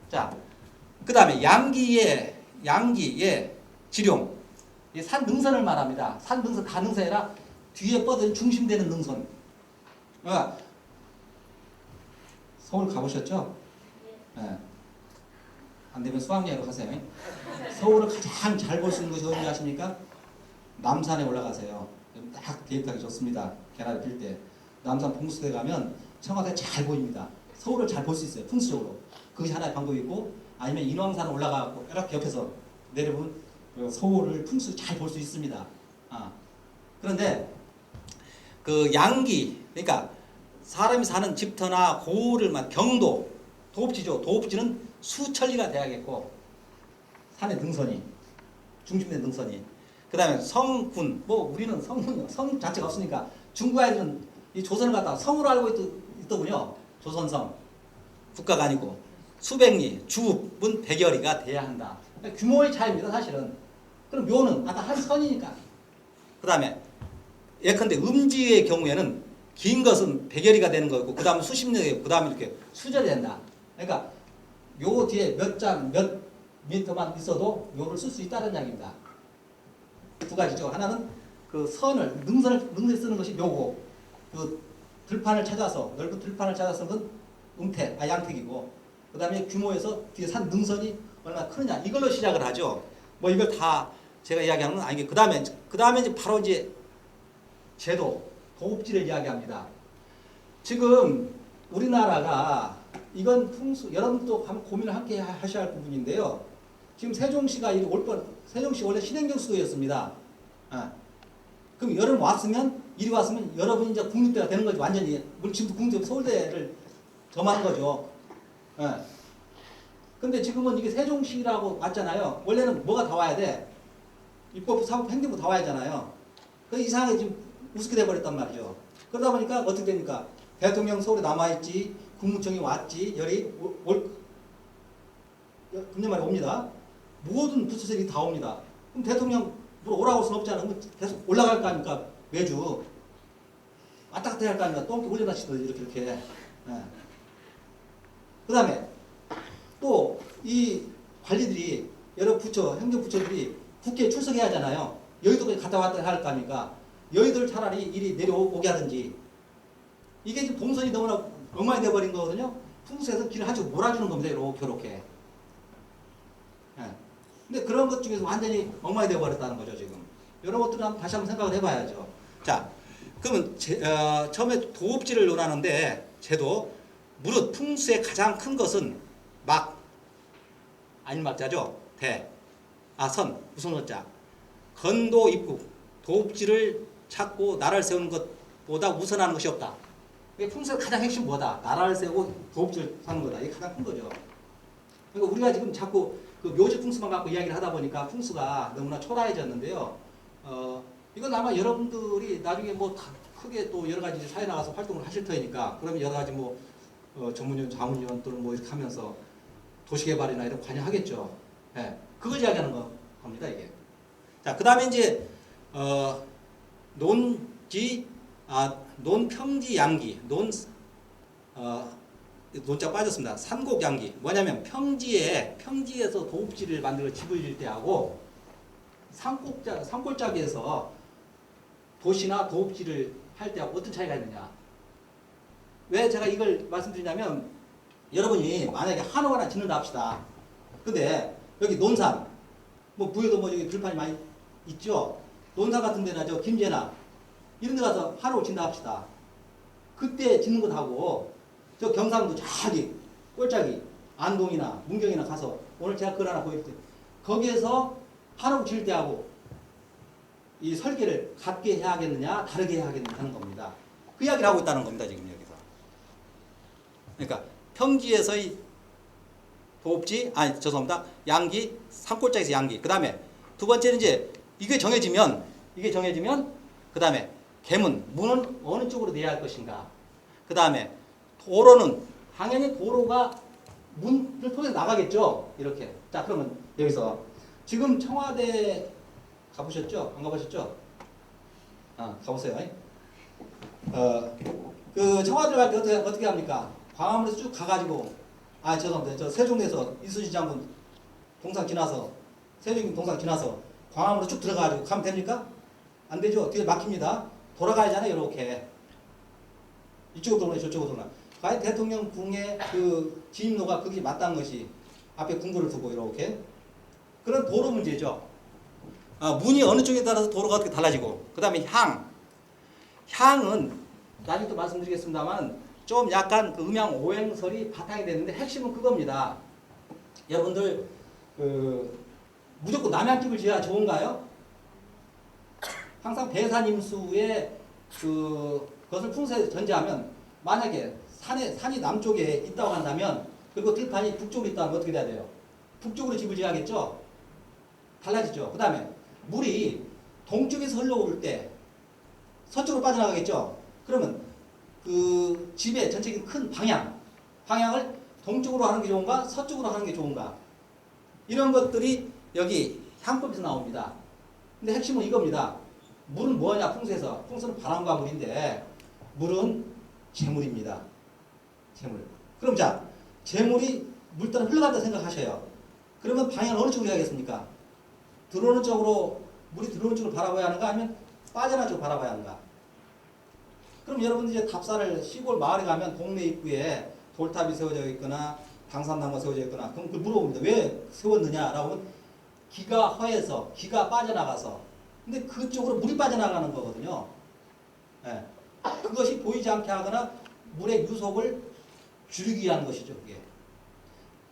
자, 그 다음에 양기의 지룡. 산 능선을 말합니다. 산 능선, 다 능선이 아니라 뒤에 뻗은 중심되는 능선. 서울 가보셨죠? 네. 안 되면 수학여행으로 가세요. 서울을 가장 잘 볼 수 있는 곳이 어디 아십니까? 남산에 올라가세요. 딱 데이트하기 좋습니다. 개나리 필 때. 남산 봉수대 가면 청와대 잘 보입니다. 서울을 잘 볼 수 있어요. 풍수적으로. 그것이 하나의 방법이 있고, 아니면 인왕산 올라가고 이렇게 옆에서 내려보면 서울을 풍수 잘 볼 수 있습니다. 그런데 그 양기, 그러니까 사람이 사는 집터나 고을을 경도, 도읍지죠. 도읍지는 수천리가 돼야겠고, 산의 능선이, 중심된 능선이. 그 다음에 성군, 우리는 성 자체가 없으니까 중국 아이들은 이 조선을 갖다가 성으로 알고 있더군요. 조선성. 국가가 아니고. 수백리, 주읍은 100여리가 돼야 한다. 그러니까 규모의 차이입니다, 사실은. 그럼 묘는 아까 한 선이니까. 그 다음에 예컨대 음지의 경우에는 긴 것은 100여리가 되는 거고, 그 다음에 수십 리, 그 다음에 이렇게 수절이 된다. 그러니까 요 뒤에 몇 미터만 있어도 묘를 쓸 수 있다는 이야기입니다. 두 가지죠. 하나는 그 능선을 쓰는 것이 묘고, 그 들판을 찾아서, 넓은 들판을 찾아서 는 양택이고, 그 다음에 규모에서 뒤에 산 능선이 얼마나 크느냐, 이걸로 시작을 하죠. 이걸 다 제가 이야기하는 건 아니고, 그 다음에 이제 바로 이제 제도, 도읍지를 이야기합니다. 지금 우리나라가 이건 여러분도 한번 고민을 함께 하셔야 할 부분인데요. 지금 세종시가 세종시 원래 신행정 수도였습니다. 그럼 이리 왔으면 여러분이 이제 국립대가 되는 거죠. 완전히. 우리 지금도 국립대 서울대를 점하는 거죠. 근데 지금은 이게 세종시라고 왔잖아요. 원래는 뭐가 다 와야 돼? 입법부, 사법부, 행정부 다 와야 하잖아요. 그 이상하게 지금 우습게 돼버렸단 말이죠. 그러다 보니까 어떻게 됩니까? 대통령 서울에 남아있지, 국무청이 왔지, 금년 말에 옵니다. 모든 부처들이 다 옵니다. 그럼 대통령 오라고 할 수는 없잖아요. 계속 올라갈 거 아닙니까? 매주. 왔다 갔다 할 거 아닙니까? 또 올려놨지도 이렇게. 그 다음에 또 이 관리들이, 여러 부처, 행정부처들이 국회에 출석해야 하잖아요. 여의도까지 갔다 왔다 할 거 아닙니까? 여의도를 차라리 이리 내려오게 하든지. 이게 지금 동선이 너무나 엉망이 돼버린 거거든요. 풍수에서 길을 한쪽 몰아주는 겁니다. 이렇게. 예. 근데 그런 것 중에서 완전히 엉망이 돼버렸다는 거죠, 지금. 이런 것들은 다시 한번 생각을 해봐야죠. 자, 그러면 처음에 도읍지를 논하는데, 제도, 무릇 풍수의 가장 큰 것은 안일막자죠. 선, 무슨 어자. 건도 입국, 도읍지를 찾고 나라를 세우는 것보다 우선하는 것이 없다. 풍수의 가장 핵심 뭐다? 나라를 세우고 도읍지를 사는 거다. 이게 가장 큰 거죠. 그러니까 우리가 지금 자꾸 그 묘지 풍수만 갖고 이야기를 하다 보니까 풍수가 너무나 초라해졌는데요. 이건 아마 여러분들이 나중에 뭐 다 크게 또 여러 가지 사회 나가서 활동을 하실 터이니까, 그러면 여러 가지 뭐 전문위원, 자문위원 또는 뭐 이렇게 하면서 도시개발이나 이런 관여하겠죠. 예, 그걸 이야기하는 겁니다, 이게. 자, 그 다음에 이제 논평지 양기, 논자 빠졌습니다. 산곡 양기. 뭐냐면 평지에서 도읍지를 만들어 집을 지을 때하고 산골짜기에서 도시나 도읍지를 할 때하고 어떤 차이가 있느냐. 왜 제가 이걸 말씀드리냐면, 여러분이 만약에 한옥 하나 짓는다 합시다. 근데 여기 논산, 뭐 부여도 뭐 여기 들판이 많이 있죠. 논산 같은 데나 저 김제나 이런 데 가서 한옥을 짓는다 합시다. 그때 짓는 것하고 저 경상도 저기 꼴짜기 안동이나 문경이나 가서, 오늘 제가 글 하나 보여드릴 때 거기에서 한옥 지을 때하고 이 설계를 같게 해야겠느냐 다르게 해야겠느냐 하는 겁니다. 그 이야기를 하고 있다는 겁니다, 지금 여기서. 그러니까 평지에서의 도읍지, 죄송합니다. 양기, 산골짜기에서 양기. 그 다음에 두 번째는 이제 이게 정해지면 그 다음에 문은 어느 쪽으로 내야 할 것인가. 그 다음에 도로는 당연히 도로가 문을 통해서 나가겠죠. 이렇게. 자, 그러면 여기서 지금 청와대 가보셨죠? 안 가보셨죠? 가보세요. 그 청와대를 갈 때 어떻게 합니까? 광화문에서 쭉 가가지고, 죄송합니다. 저 세종에서 이순신 장군 동상 지나서, 세종 동상 지나서 광화문으로 쭉 들어가가지고 가면 됩니까? 안 되죠. 뒤에 막힙니다. 돌아가야잖아요. 이렇게. 이쪽으로 돌아가, 저쪽으로 돌아가. 과연 대통령 궁의 그 진입로가 그게 맞다는 것이, 앞에 궁궐을 두고 이렇게. 그런 도로 문제죠. 문이 어느 쪽에 따라서 도로가 어떻게 달라지고, 그 다음에 향은 나중에 또 말씀드리겠습니다만 좀 약간 그 음양 오행설이 바탕이 되는데, 핵심은 그겁니다. 여러분들 무조건 남양집을 지어야 좋은가요? 항상 배산임수의 그것을 풍수에 전제하면, 만약에 산이 남쪽에 있다고 한다면, 그리고 들판이 북쪽으로 있다면 어떻게 돼야 돼요? 북쪽으로 집을 지어야겠죠? 달라지죠. 그 다음에 물이 동쪽에서 흘러올 때 서쪽으로 빠져나가겠죠. 그러면 그 집의 전체적인 큰 방향을 동쪽으로 하는 게 좋은가, 서쪽으로 하는 게 좋은가, 이런 것들이 여기 향법에서 나옵니다. 근데 핵심은 이겁니다. 물은 뭐냐, 풍수에서. 풍수는 바람과 물인데, 물은 재물입니다. 재물. 그럼 자, 재물이 물 따라 흘러간다 생각하셔요. 그러면 방향을 어느 쪽으로 해야겠습니까? 들어오는 쪽으로, 물이 들어오는 쪽으로 바라봐야 하는가, 아니면 빠져나가는 쪽으로 바라봐야 하는가? 그럼 여러분들 이제 답사를 시골 마을에 가면 동네 입구에 돌탑이 세워져 있거나 당산나무가 세워져 있거나, 그럼 그 물어봅니다. 왜 세웠느냐라고 하면, 기가 허해서, 기가 빠져나가서. 근데 그쪽으로 물이 빠져나가는 거거든요. 네. 그것이 보이지 않게 하거나 물의 유속을 줄이기 위한 것이죠. 그게.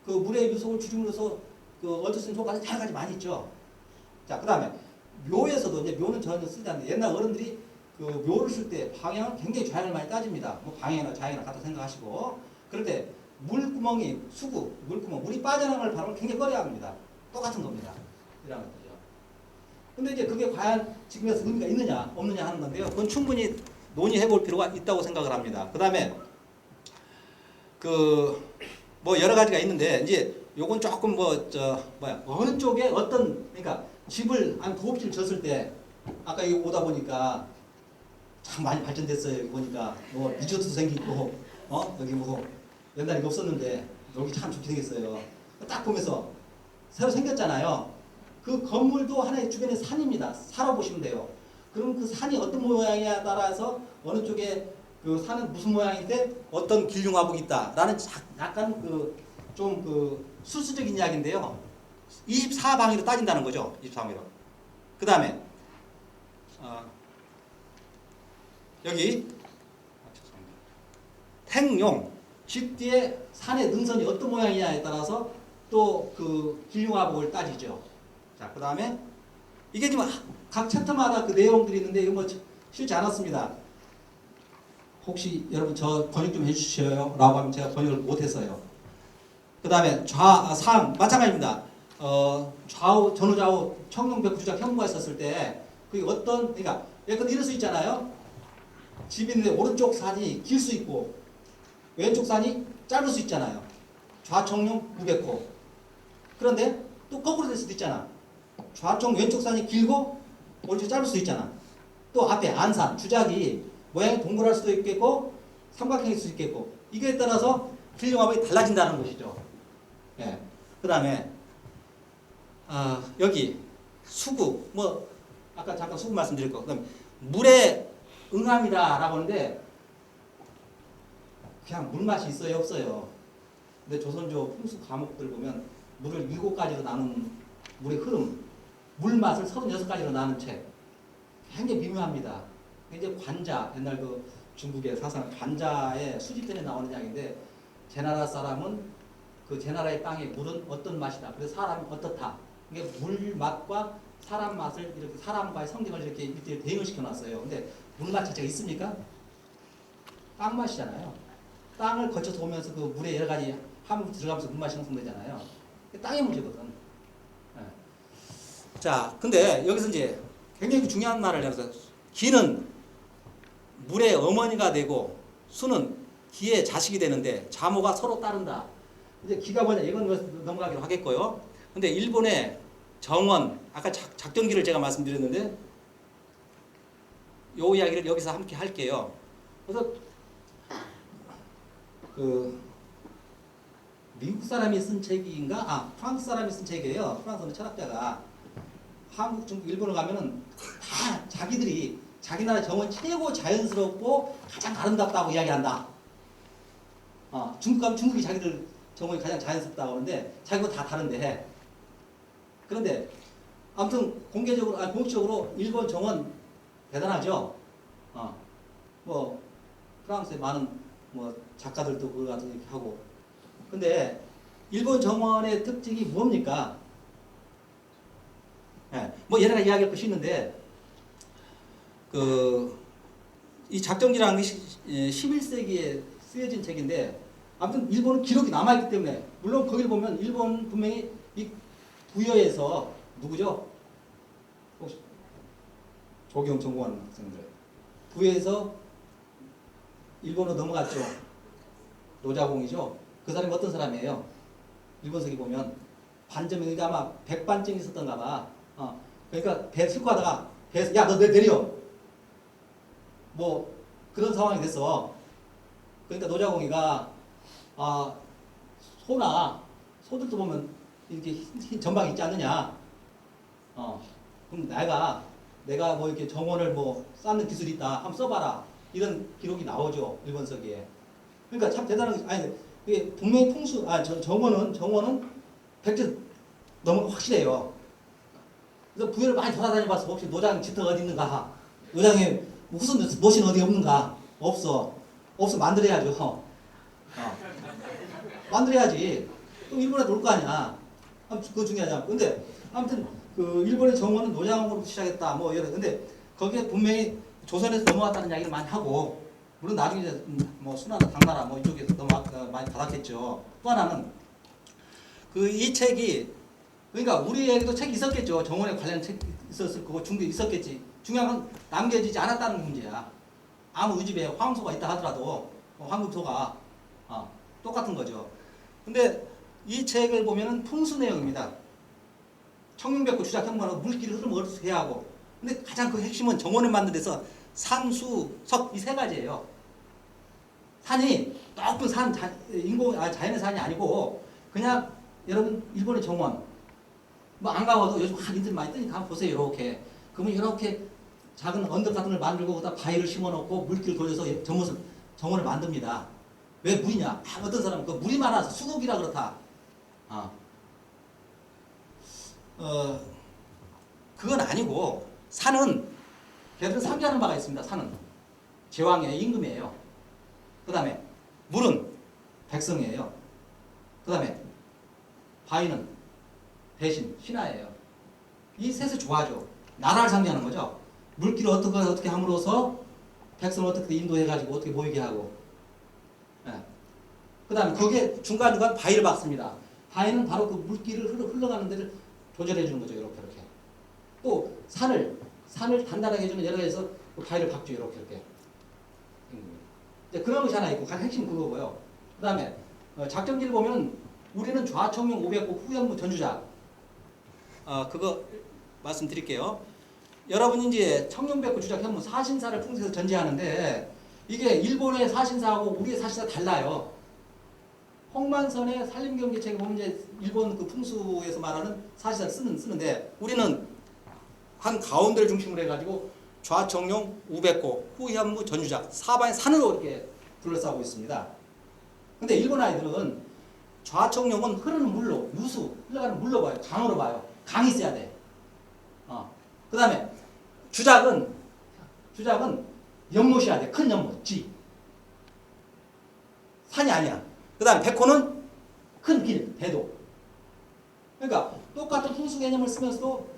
그 물의 유속을 줄임으로써 그 얻을 수 있는 효과는 여러 가지 많이 있죠. 자, 그 다음에 묘에서도, 이제 묘는 전혀 쓰지 않는데, 옛날 어른들이 그 묘를 쓸 때 방향을 굉장히 좌향을 많이 따집니다. 뭐 방향이나 좌향이나 같다 생각하시고, 그럴 때 물구멍이 물구멍, 물이 빠져나가는 바람을 굉장히 꺼려야 합니다. 똑같은 겁니다. 이런 것들이죠. 근데 이제 그게 과연 지금에서 의미가 있느냐 없느냐 하는 건데요. 그건 충분히 논의해 볼 필요가 있다고 생각을 합니다. 그 다음에 뭐 여러 가지가 있는데, 이제 요건 조금 어느 쪽에 그러니까 집을, 도읍지를 졌을 때, 아까 여기 오다 보니까 참 많이 발전됐어요. 여기 보니까 뭐 리조트 생기고, 여기 뭐 옛날에 이거 없었는데 여기 참 좋게 생겼어요. 딱 보면서 새로 생겼잖아요. 그 건물도 하나의 주변의 산입니다. 살아보시면 돼요. 그럼 그 산이 어떤 모양이냐에 따라서 어느 쪽에 그 산은 무슨 모양인데 어떤 길흉화복이 있다라는 약간 좀 수수적인 이야기인데요. 24방위로 따진다는 거죠. 24방위로. 그 다음에 여기 행용 집 뒤에 산의 능선이 어떤 모양이냐에 따라서 또 그 길흉화복을 따지죠. 자, 그 다음에 이게 지금 각 챕터마다 그 내용들이 있는데 이거 뭐 쉽지 않았습니다. 혹시 여러분 저 번역 좀 해주셔요 라고 하면 제가 번역을 못해서요. 그 다음에 상 마찬가지입니다. 좌우 전후좌우 청룡백구 주작 형무가 있었을 때 그게 어떤 그러니까 예컨 이럴 수 있잖아요. 집이 있는데 오른쪽 산이 길 수 있고 왼쪽 산이 짧을 수 있잖아요. 좌청룡 900호. 그런데 또 거꾸로 될 수도 있잖아. 좌청 왼쪽 산이 길고 오른쪽 짧을 수도 있잖아. 또 앞에 안산 주작이 모양이 동그랄 수도 있겠고 삼각형일 수도 있겠고 이거에 따라서 길흉화복이 달라진다는 것이죠. 예. 그 다음에 여기 수구 뭐 아까 잠깐 수구 말씀드릴 거. 그다음 물에 응함이다라고 하는데 그냥 물맛이 있어요 없어요. 근데 조선조 풍수 과목들 보면 물을 7가지로 나눈 물의 흐름, 물맛을 36가지로 나눈 책 굉장히 미묘합니다. 이제 관자 옛날 그 중국의 사상 관자의 수집전에 나오는 이야기인데 제 나라 사람은 그 제 나라의 땅의 물은 어떤 맛이다. 그래서 사람이 어떻다. 이게 물 맛과 사람 맛을 이렇게 사람과의 성격을 이렇게 일대일 대응을 시켜놨어요. 근데 물맛 자체가 있습니까? 땅 맛이잖아요. 땅을 거쳐서 오면서 그 물에 여러 가지 함이 들어가면서 물맛이 형성되잖아요. 땅의 문제거든. 네. 자, 근데 여기서 이제 굉장히 중요한 말을 해서 기는 물의 어머니가 되고 수는 기의 자식이 되는데 자모가 서로 따른다. 이제 기가 뭐냐 이건 넘어가기로 하겠고요. 근데 일본의 정원 아까 작전기를 제가 말씀드렸는데 요 이야기를 여기서 함께 할게요. 그래서 그 미국 사람이 쓴 책인가? 프랑스 사람이 쓴 책이에요. 프랑스 철학자가 한국, 중국, 일본을 가면은 다 자기들이 자기 나라 정원 최고 자연스럽고 가장 아름답다고 이야기한다. 중국 가면 중국이 자기들 정원이 가장 자연스럽다고 하는데 자기가 다 다른데 그런데 아무튼 공식적으로 일본 정원 대단하죠. 뭐 프랑스에 많은 뭐 작가들도 그거 가지고 이렇게 하고 근데 일본 정원의 특징이 뭡니까? 네, 뭐 여러 가지 이야기할 것이 있는데 이 작정지라는 것이 11세기에 쓰여진 책인데 아무튼 일본은 기록이 남아있기 때문에 물론 거기를 보면 일본 분명히 이 부여에서 누구죠? 혹시 조경 전공하는 학생들 부여에서 일본으로 넘어갔죠. 노자공이죠. 그 사람이 어떤 사람이에요? 일본서기 보면 반점이 아마 백반증이 있었던가 봐. 그러니까 배 싣고 가다가 배에서 야 너 내려 뭐 그런 상황이 됐어. 그러니까 노자공이가 소들도 보면 이렇게 흰 전방이 있지 않느냐. 그럼 내가 뭐 이렇게 정원을 뭐 쌓는 기술이 있다. 한번 써봐라. 이런 기록이 나오죠. 일본서기에. 그러니까 참 대단한 게 아니 이게 분명히 정원은 100점 너무 확실해요. 그래서 부여를 많이 돌아다녀봐서 혹시 노장 짙어 어디 있는가? 노장에 무슨 노신 어디 없는가? 없어 만들어야죠. 만들어야지. 또 일본에 놀 거 아니야. 그거 중요하지 않고. 근데 아무튼 그 일본의 정원은 노장으로 시작했다. 뭐 이런. 근데 거기에 분명히 조선에서 넘어왔다는 이야기를 많이 하고 물론 나중에 이제 뭐 수나라 당나라 뭐 이쪽에서 많이 받았겠죠. 또 하나는 이 책이 그러니까 우리에게도 책이 있었겠죠. 정원에 관련 책 있었을 거고 중국에 있었겠지. 중요한 건 남겨지지 않았다는 문제야. 아무 집에 황소가 있다 하더라도 황금소가 똑같은 거죠. 근데 이 책을 보면은 풍수 내용입니다. 청룡백구 주작 형무하고 물길을 흐름을 어떻게 해야 하고. 근데 가장 그 핵심은 정원을 만든 데서 산, 수, 석 이 세 가지예요. 산이 높은 산, 자연의 산이 아니고 그냥 여러분 일본의 정원 뭐 안 가봐도 요즘 인터넷 많이 뜨니까 한번 보세요. 이렇게 그러면 이렇게 작은 언덕 같은 걸 만들고 거기다 바위를 심어놓고 물기를 돌려서 정원을 만듭니다. 왜 물이냐? 어떤 사람은 그 물이 많아서 수독이라 그렇다. 그건 아니고 산은 걔들은 상주하는 바가 있습니다. 산은 제왕의 임금이에요. 그 다음에 물은 백성이에요. 그 다음에 바위는 대신 신하예요. 이 셋을 좋아하죠. 나라를 상징하는 거죠. 물길을 어떻게 함으로써 백성을 어떻게 인도해가지고 어떻게 모이게 하고. 그 다음에 거기에 중간중간 바위를 박습니다. 바위는 바로 그 물길을 흘러가는 데를 조절해 주는 거죠. 이렇게. 또 산을 단단하게 해주는 여러 가지에서 그 바위를 박죠. 이렇게. 그런 것이 하나 있고 가장 핵심 그거고요. 그 다음에 작전기를 보면 우리는 좌청룡 500고 후연무 전주자. 그거 말씀드릴게요. 여러분이 이제 청룡백구 주작 현무 사신사를 풍수에서 전제하는데 이게 일본의 사신사하고 우리의 사신사 달라요. 홍만선의 산림경제책에 보면 이제 일본 그 풍수에서 말하는 사신사를 쓰는데 우리는 한 가운데를 중심으로 해가지고 좌청룡 우백고 후현무 전주작 사방에 산으로 이렇게 둘러싸고 있습니다. 근데 일본 아이들은 좌청룡은 흐르는 물로 유수 흘러가는 물로 봐요. 강으로 봐요. 강이 있어야 돼. 그 다음에 주작은 연못이어야 돼. 큰 연못, 지. 산이 아니야. 그 다음에 백호는 큰 길, 대도. 그러니까 똑같은 풍수 개념을 쓰면서도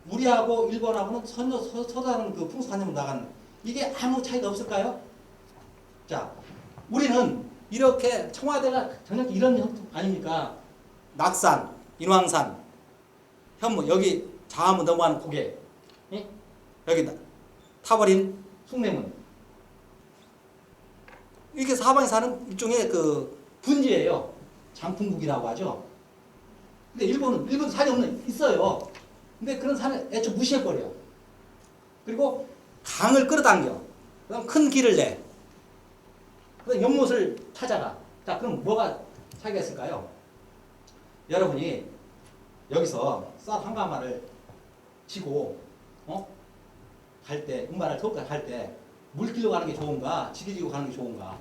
우리하고 일본하고는 서다른 그 풍수 개념으로 나가는 이게 아무 차이가 없을까요? 자, 우리는 이렇게 청와대가 전혀 이런 형태 아닙니까? 낙산, 인왕산, 현무 여기 자하문 넘어가는 고개, 여기 타버린 숭례문. 이게 사방에 사는 일종의 그 분지예요. 장풍국이라고 하죠. 근데 일본은 산이 있어요. 근데 그런 산을 애초 무시해버려. 그리고 강을 끌어당겨. 그다음 큰 길을 내. 그다음 연못을 찾아가. 자, 그럼 뭐가 차이가 있을까요? 여러분이 여기서 쌀 한 가마를 지고 갈 때, 운반을 서울까지 갈 때 물길로 가는 게 좋은가, 지리지고 가는 게 좋은가?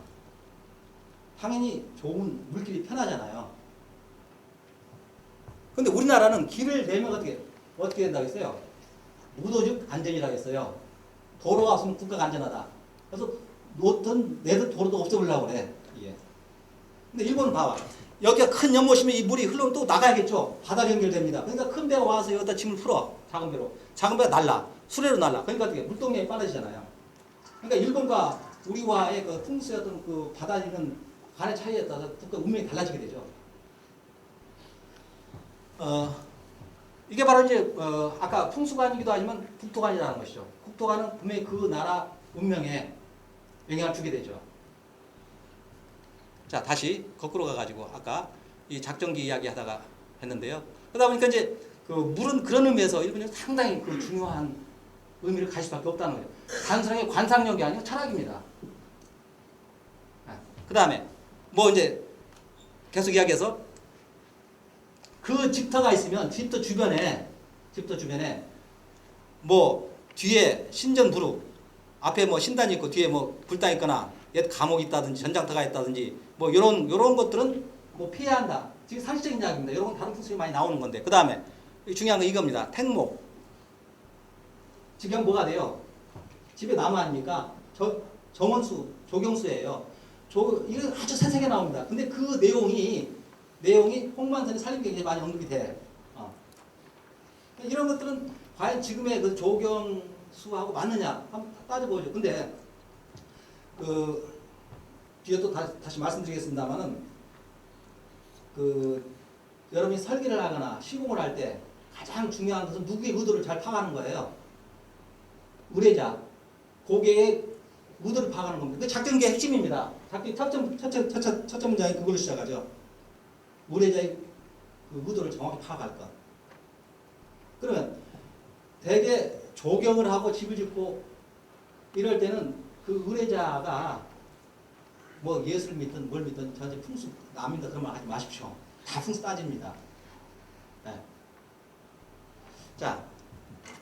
당연히 좋은 물길이 편하잖아요. 근데 우리나라는 길을 내면 어떻게 된다고 했어요? 무도적 안전이라고 했어요. 도로가 없으면 국가가 안전하다. 그래서 놓든 내든 도로도 없애보려고 그래. 예. 근데 일본은 봐봐. 여기가 큰 연못이면 이 물이 흘러면 또 나가야겠죠. 바다로 연결됩니다. 그러니까 큰 배가 와서 여기다 짐을 풀어. 작은 배로. 작은 배가 날라. 수레로 날라. 그러니까 어떻게 물동량이 빨라지잖아요. 그러니까 일본과 우리와의 그 풍수였던 그 바다는 간의 차이에 따라서 국가 운명이 달라지게 되죠. 이게 바로 이제 아까 풍수관이기도 하지만 국토관이라는 것이죠. 국토관은 분명히 그 나라 운명에 영향을 주게 되죠. 자, 다시 거꾸로 가가지고 아까 이 작전기 이야기 하다가 했는데요. 그러다 보니까 이제 그 물은 그런 의미에서 일본이 상당히 그 중요한 의미를 가질 수밖에 없다는 거예요. 단순하게 관상력이 아니고 철학입니다. 그 다음에 뭐 이제 계속 이야기해서 그 집터가 있으면 집터 주변에 뭐 뒤에 신전부루 앞에 뭐 신단이 있고 뒤에 뭐 불당 있거나 옛 감옥이 있다든지 전장터가 있다든지 뭐 요런 것들은 뭐 피해야 한다. 지금 상식적인 이야기입니다. 이런 건 다른 풍수에 많이 나오는 건데. 그 다음에 중요한 건 이겁니다. 택목. 지금 뭐가 돼요? 집에 나무 아닙니까? 정원수, 조경수예요. 이거 아주 세세하게 나옵니다. 근데 그 내용이 홍만선의 산림경제에 많이 언급이 돼. 이런 것들은 과연 지금의 그 조경수하고 맞느냐 한번 따져보죠. 근데 그 뒤에 또 다시 말씀드리겠습니다만은 그 여러분이 설계를 하거나 시공을 할 때 가장 중요한 것은 누구의 의도를 잘 파악하는 거예요. 의뢰자, 고객의 의도를 파악하는 겁니다. 그 작전기의 핵심입니다. 첫째 문장이 그걸로 시작하죠. 의뢰자의 그 의도를 정확히 파악할 것. 그러면 대개 조경을 하고 집을 짓고 이럴 때는 그 의뢰자가 뭐 예술 믿든 뭘 믿든 저한테 풍수 남인다 그런 말 하지 마십시오. 다 풍수 따집니다. 네. 자,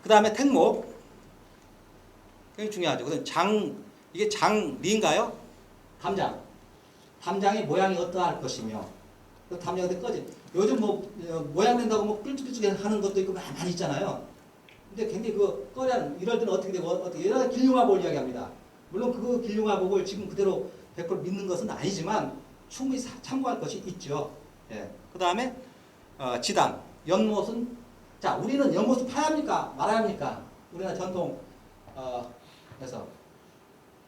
그 다음에 택목. 굉장히 중요하죠. 그다음 이게 장미인가요? 담장. 담장의 모양이 어떠할 것이며, 그 담장이 어떻게 꺼지. 요즘 뭐 모양 낸다고 뭐 삐죽삐죽 하는 것도 있고 많이 있잖아요. 근데 굉장히 그 꺼려는 이럴 때는 어떻게 되고 어떻게 여러 길흉화복을 이야기합니다. 물론 그 길흉화복을 지금 그대로 100% 믿는 것은 아니지만 충분히 참고할 것이 있죠. 예. 그 다음에 지단. 연못은 자 우리는 연못을 파야 합니까? 말아야 합니까? 우리나라 전통 에서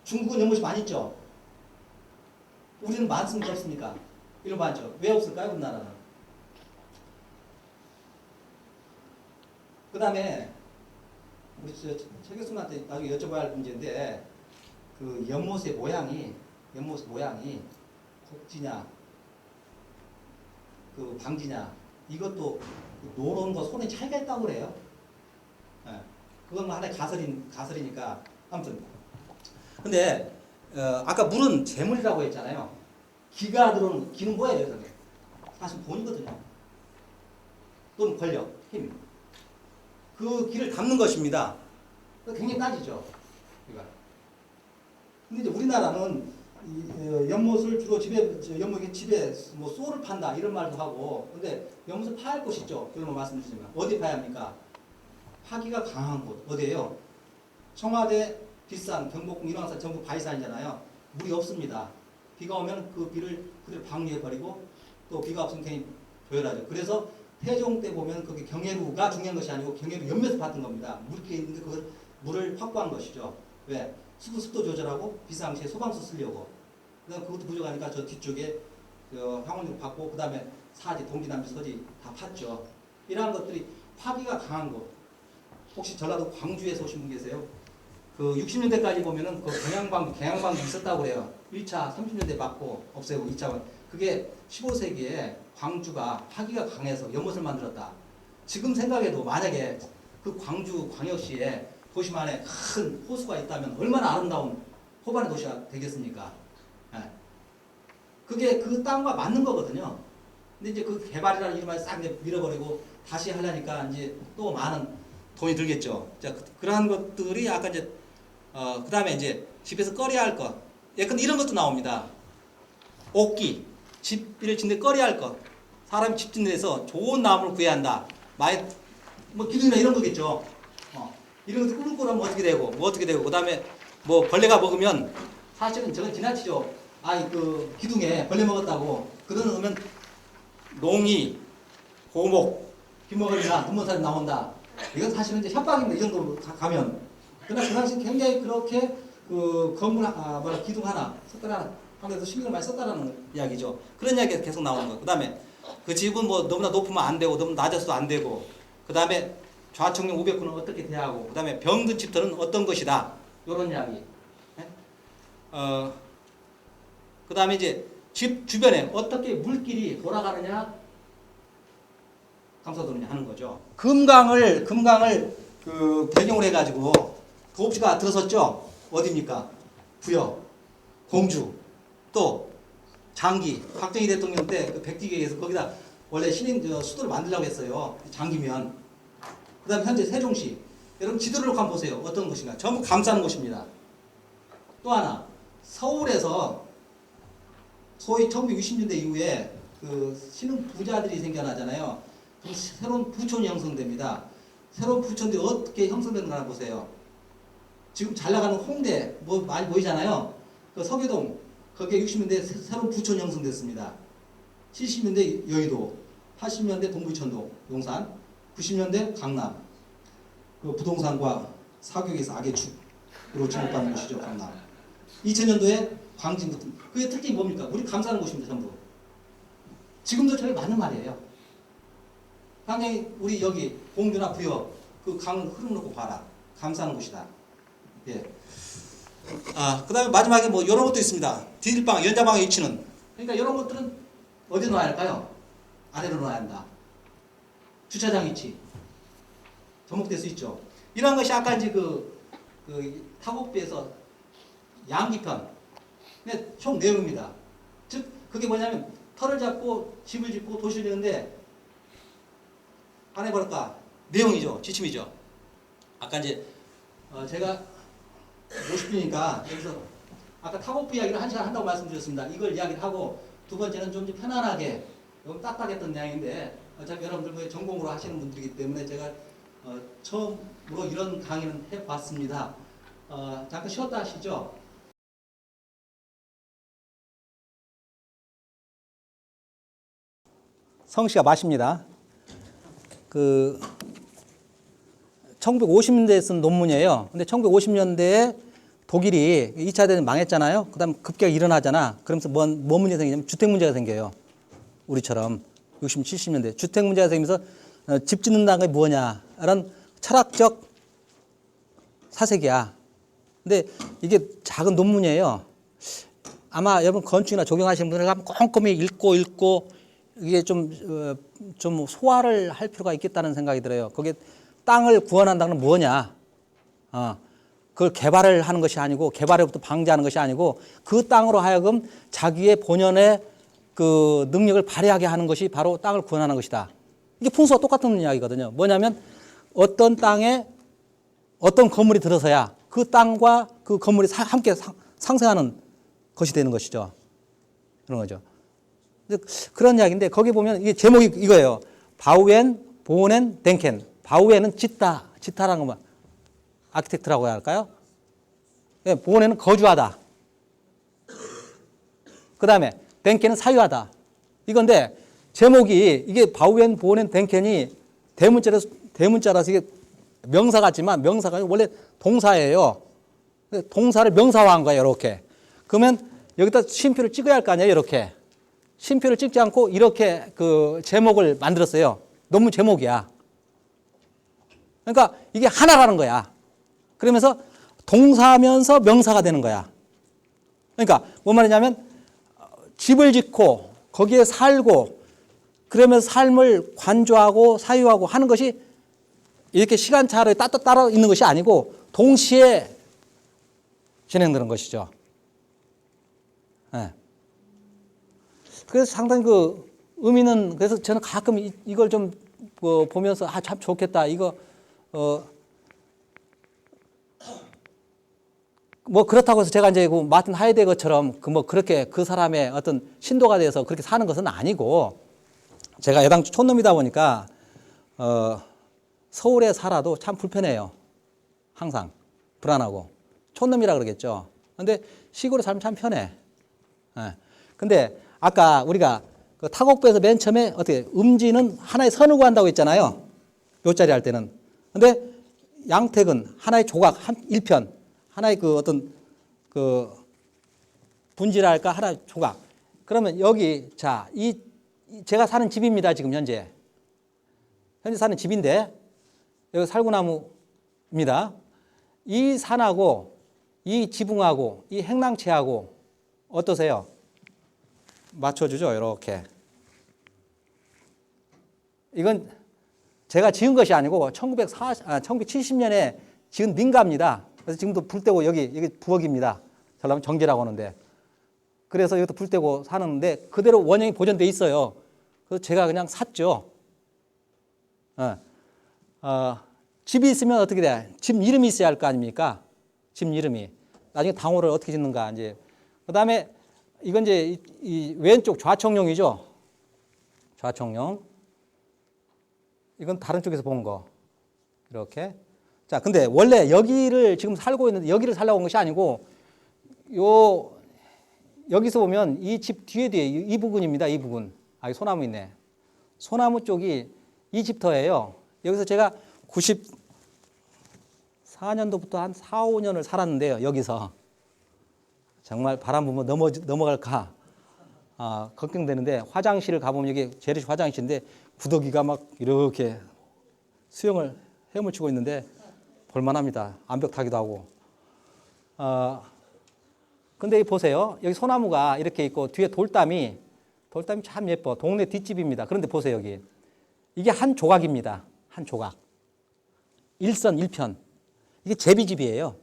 중국은 연못이 많이 있죠. 우리는 많습니까? 없습니까? 이런 많죠. 왜 없을까요? 우리나라는. 그 다음에 우리 최 교수님한테 나중에 여쭤봐야 할 문제인데 그 연못의 모양이 곡지냐 그 방지냐 이것도 노는 거 손에 차이가 있다고 그래요. 예. 그건 하나의 가설이니까 아무튼 근데 아까 물은 재물이라고 했잖아요. 기가 들어오는 기는 뭐예요? 사실 돈이거든요. 또는 권력, 힘. 그 기를 담는 것입니다. 굉장히 따지죠. 근데 이제 우리나라는 연못을 주로 집에 뭐 쏘를 판다 이런 말도 하고, 근데 연못을 파야 할 곳이 있죠. 그런 거 말씀드리지만 어디 파야 합니까? 파기가 강한 곳 어디예요? 청와대, 뒷산, 경복궁, 인왕산 전부 바위산이잖아요. 물이 없습니다. 비가 오면 그 비를 그대로 방류해 버리고 또 비가 없으면 괜히 조열하죠. 그래서 태종 때 보면 거기 경해루가 중요한 것이 아니고 경해루 옆면에서 봤던 겁니다. 물이 있는데 그걸 물을 확보한 것이죠. 왜? 습도 조절하고 비상시에 소방수 쓰려고. 그다음 그것도 부족하니까 저 뒤쪽에 황혼으로 받고 그다음에 사지, 동기남지, 서지 다 팠죠. 이러한 것들이 파기가 강한 곳. 혹시 전라도 광주에서 오신 분 계세요? 그 60년대까지 보면은 그 경양방도 있었다고 그래요. 1차 30년대 맞고 없애고 2차만. 그게 15세기에 광주가 파기가 강해서 연못을 만들었다. 지금 생각해도 만약에 그 광주 광역시에 도시만에 큰 호수가 있다면 얼마나 아름다운 호반의 도시가 되겠습니까? 예. 그게 그 땅과 맞는 거거든요. 근데 이제 그 개발이라는 이름을 싹 밀어버리고 다시 하려니까 이제 또 많은 돈이 들겠죠. 자, 그러한 것들이 아까 이제 그 다음에 이제 집에서 꺼려야 할 것. 예컨대 이런 것도 나옵니다. 옥기. 집을 짓는데 꺼려야 할 것. 사람이 집 짓는 데서 좋은 나무를 구해야 한다. 뭐 기둥이나 이런 거겠죠. 이런 것도 꾸룩꾸룩하면 어떻게 되고, 그 다음에 뭐 벌레가 먹으면 사실은 저건 지나치죠. 그 기둥에 벌레 먹었다고. 그러면 농이, 고목, 비먹으리나 눈먼살이 나온다. 이건 사실은 이제 협박입니다. 이 정도로 가면. 그러나 그 당시 굉장히 그렇게 그 건물 기둥 하나, 석달 하나 하면서 신경을 많이 썼다라는 이야기죠. 그런 이야기가 계속 나오는 거예요. 그 다음에 그 집은 뭐 너무나 높으면 안 되고 너무 낮아서도 안 되고, 그 다음에 좌측면 500구는 어떻게 대하고, 그 다음에 병든 집들은 어떤 것이다. 이런 이야기. 그 다음에 이제 집 주변에 어떻게 물길이 돌아가느냐, 감싸도느냐 하는 거죠. 금강을 그 배경으로 해가지고 도읍지가 들어섰죠. 어디입니까? 부여, 공주, 또 장기, 박정희 대통령 때 그 백기계에서 거기다 원래 수도를 만들려고 했어요. 장기면. 그 다음에 현재 세종시. 여러분 지도를 한번 보세요. 어떤 곳인가. 전부 감싸는 곳입니다. 또 하나, 서울에서 소위 1960년대 이후에 그 신흥 부자들이 생겨나잖아요. 그럼 새로운 부촌이 형성됩니다. 새로운 부촌들이 어떻게 형성되는가 보세요. 지금 잘 나가는 홍대 뭐 많이 보이잖아요. 그 서교동 거기에 60년대 새로운 부촌이 형성됐습니다. 70년대 여의도, 80년대 동부천동, 용산, 90년대 강남, 그 부동산과 사교육에서 악의 축으로 지목받는 곳이죠. 강남. 2000년도에 광진 같은. 그게 특징이 뭡니까? 우리 감싸는 곳입니다. 전부. 지금도 저게 맞는 말이에요. 당연히 우리 여기 공주나 부여 그 강 흐름 놓고 봐라. 감싸는 곳이다. 예. 그 다음에 마지막에 뭐 이런 것도 있습니다. 디딜방, 연자방의 위치는. 그러니까 이런 것들은 어디 놓아야 할까요? 아래로 놓아야 한다. 주차장 위치. 접목될 수 있죠. 이런 것이 아까 이제 그 타국비에서 양기편. 근데 총 내용입니다. 즉, 그게 뭐냐면 터를 잡고 집을 짓고 도시를 짓는데 안 해버릴까? 내용이죠. 지침이죠. 아까 이제 제가 50분이니까 여기서 아까 탁업부 이야기를 1시간 한다고 말씀드렸습니다. 이걸 이야기를 하고 두 번째는 좀 편안하게 너무 딱딱했던 내용인데 어차피 여러분들 뭐 전공으로 하시는 분들이기 때문에 제가 처음으로 이런 강의는 해봤습니다. 잠깐 쉬었다 하시죠. 성씨가 마십니다. 1950년대에 쓴 논문이에요. 근데 1950년대에 독일이 2차 대전 망했잖아요. 그 다음 급격히 일어나잖아. 그러면서 뭔 문제가 생기냐면 주택 문제가 생겨요. 우리처럼 60, 70년대. 주택 문제가 생기면서 집 짓는다는 게 뭐냐. 라는 철학적 사색이야. 근데 이게 작은 논문이에요. 아마 여러분 건축이나 적용하시는 분들 한번 꼼꼼히 읽고 이게 좀 소화를 할 필요가 있겠다는 생각이 들어요. 거기에 땅을 구원한다는 건 뭐냐. 그걸 개발을 하는 것이 아니고 개발로부터 방지하는 것이 아니고 그 땅으로 하여금 자기의 본연의 그 능력을 발휘하게 하는 것이 바로 땅을 구원하는 것이다. 이게 풍수와 똑같은 이야기거든요. 뭐냐면 어떤 땅에 어떤 건물이 들어서야 그 땅과 그 건물이 함께 상생하는 것이 되는 것이죠. 그런 거죠. 그런 이야기인데 거기 보면 이게 제목이 이거예요. 바우엔, 보넨, 덴켄. 바우엔은 짓다라는 거 아키텍트라고 해야 할까요? 보넨은 거주하다. 그 다음에 덴켄은 사유하다. 이건데 제목이 이게 바우엔, 보넨, 덴켄이 대문자라서 이게 명사 같지만 명사가 원래 동사예요. 동사를 명사화한 거예요. 이렇게. 그러면 여기다 쉼표를 찍어야 할 거 아니에요. 이렇게. 쉼표를 찍지 않고 이렇게 그 제목을 만들었어요. 논문 제목이야. 그러니까 이게 하나라는 거야. 그러면서 동사면서 명사가 되는 거야. 그러니까 뭔 말이냐면 집을 짓고 거기에 살고 그러면서 삶을 관조하고 사유하고 하는 것이 이렇게 시간차로 따로 있는 것이 아니고 동시에 진행되는 것이죠. 네. 그래서 상당히 그 의미는 그래서 저는 가끔 이걸 좀 보면서 참 좋겠다. 이거 뭐 그렇다고 해서 제가 이제 그 마틴 하이데거처럼 그렇게 그 사람의 어떤 신도가 돼서 그렇게 사는 것은 아니고 제가 애당초 촌놈이다 보니까 서울에 살아도 참 불편해요. 항상 불안하고 촌놈이라 그러겠죠. 근데 시골에 살면 참 편해. 예. 근데 아까 우리가 그 타곡부에서 맨 처음에 어떻게 음지는 하나의 선을 구한다고 했잖아요. 요 자리 할 때는. 근데 양택은 하나의 조각, 일편, 하나의 그 어떤 그 분지랄까 하나의 조각. 그러면 여기 자, 제가 사는 집입니다. 지금 현재 사는 집인데 여기 살구나무입니다. 이 산하고 이 지붕하고 이 행랑채하고 어떠세요? 맞춰주죠. 이렇게. 이건 제가 지은 것이 아니고 1970년에 지은 민가입니다. 그래서 지금도 불 떼고 여기 부엌입니다. 전라면 정제라고 하는데. 그래서 여기도 불 떼고 사는데 그대로 원형이 보존돼 있어요. 그래서 제가 그냥 샀죠. 집이 있으면 어떻게 돼? 집 이름이 있어야 할 거 아닙니까? 집 이름이. 나중에 당호를 어떻게 짓는가 이제. 그다음에 이건 이제 이 왼쪽 좌청룡이죠. 좌청룡. 이건 다른 쪽에서 본 거. 이렇게. 자, 근데 원래 여기를 지금 살고 있는데 여기를 살려고 온 것이 아니고 여기서 보면 이 집 뒤에 이 부분입니다. 이 부분. 이 소나무 있네. 소나무 쪽이 이 집터예요. 여기서 제가 94년도부터 한 4, 5년을 살았는데요. 여기서. 정말 바람 불면 넘어갈까 걱정되는데 화장실을 가보면 여기 재래식 화장실인데 구더기가 막 이렇게 수영을 헤엄을 치고 있는데 볼만합니다. 암벽 타기도 하고. 근데 보세요. 여기 소나무가 이렇게 있고 뒤에 돌담이 참 예뻐. 동네 뒷집입니다. 그런데 보세요. 여기. 이게 한 조각입니다. 한 조각. 일선, 일편. 이게 제비집이에요.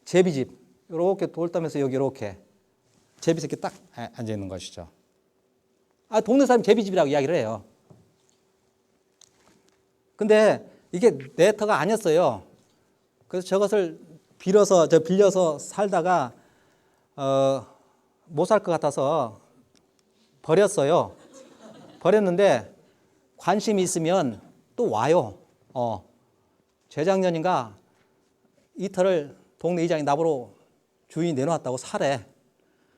제비집. 이렇게 돌담에서 여기 이렇게 제비집 이렇게 딱 앉아 있는 것이죠. 동네 사람이 제비집이라고 이야기를 해요. 근데 이게 내 터가 아니었어요. 그래서 저것을 빌려서 살다가 못 살 것 같아서 버렸어요. 버렸는데 관심이 있으면 또 와요. 재작년인가 이 터를 동네 이장이 나보러 주인이 내놓았다고 사래.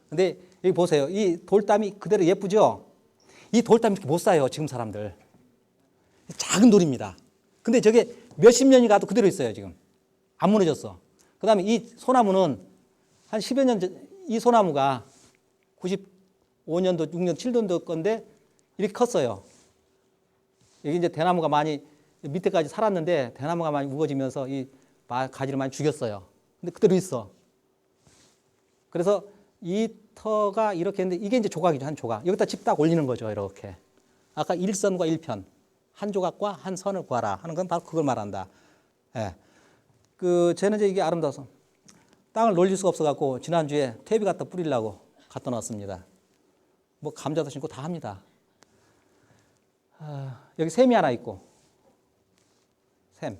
근데 여기 보세요. 이 돌담이 그대로 예쁘죠? 이 돌담 이렇게 못 사요, 지금 사람들. 작은 돌입니다. 근데 저게 몇십 년이 가도 그대로 있어요, 지금. 안 무너졌어. 그 다음에 이 소나무는 한 10여 년 전, 이 소나무가 95년도, 6년, 7년도 건데 이렇게 컸어요. 여기 이제 대나무가 많이 밑에까지 살았는데 대나무가 많이 우거지면서 이 가지를 많이 죽였어요. 근데 그대로 있어. 그래서 이 터가 이렇게 했는데 이게 이제 조각이죠, 한 조각. 여기다 집 딱 올리는 거죠, 이렇게. 아까 일선과 일편. 한 조각과 한 선을 구하라 하는 건 바로 그걸 말한다. 예. 쟤는 이제 이게 아름다워서 땅을 놀릴 수가 없어갖고 지난주에 퇴비 갖다 뿌리려고 갖다 놨습니다. 뭐 감자도 심고 다 합니다. 여기 샘이 하나 있고, 샘.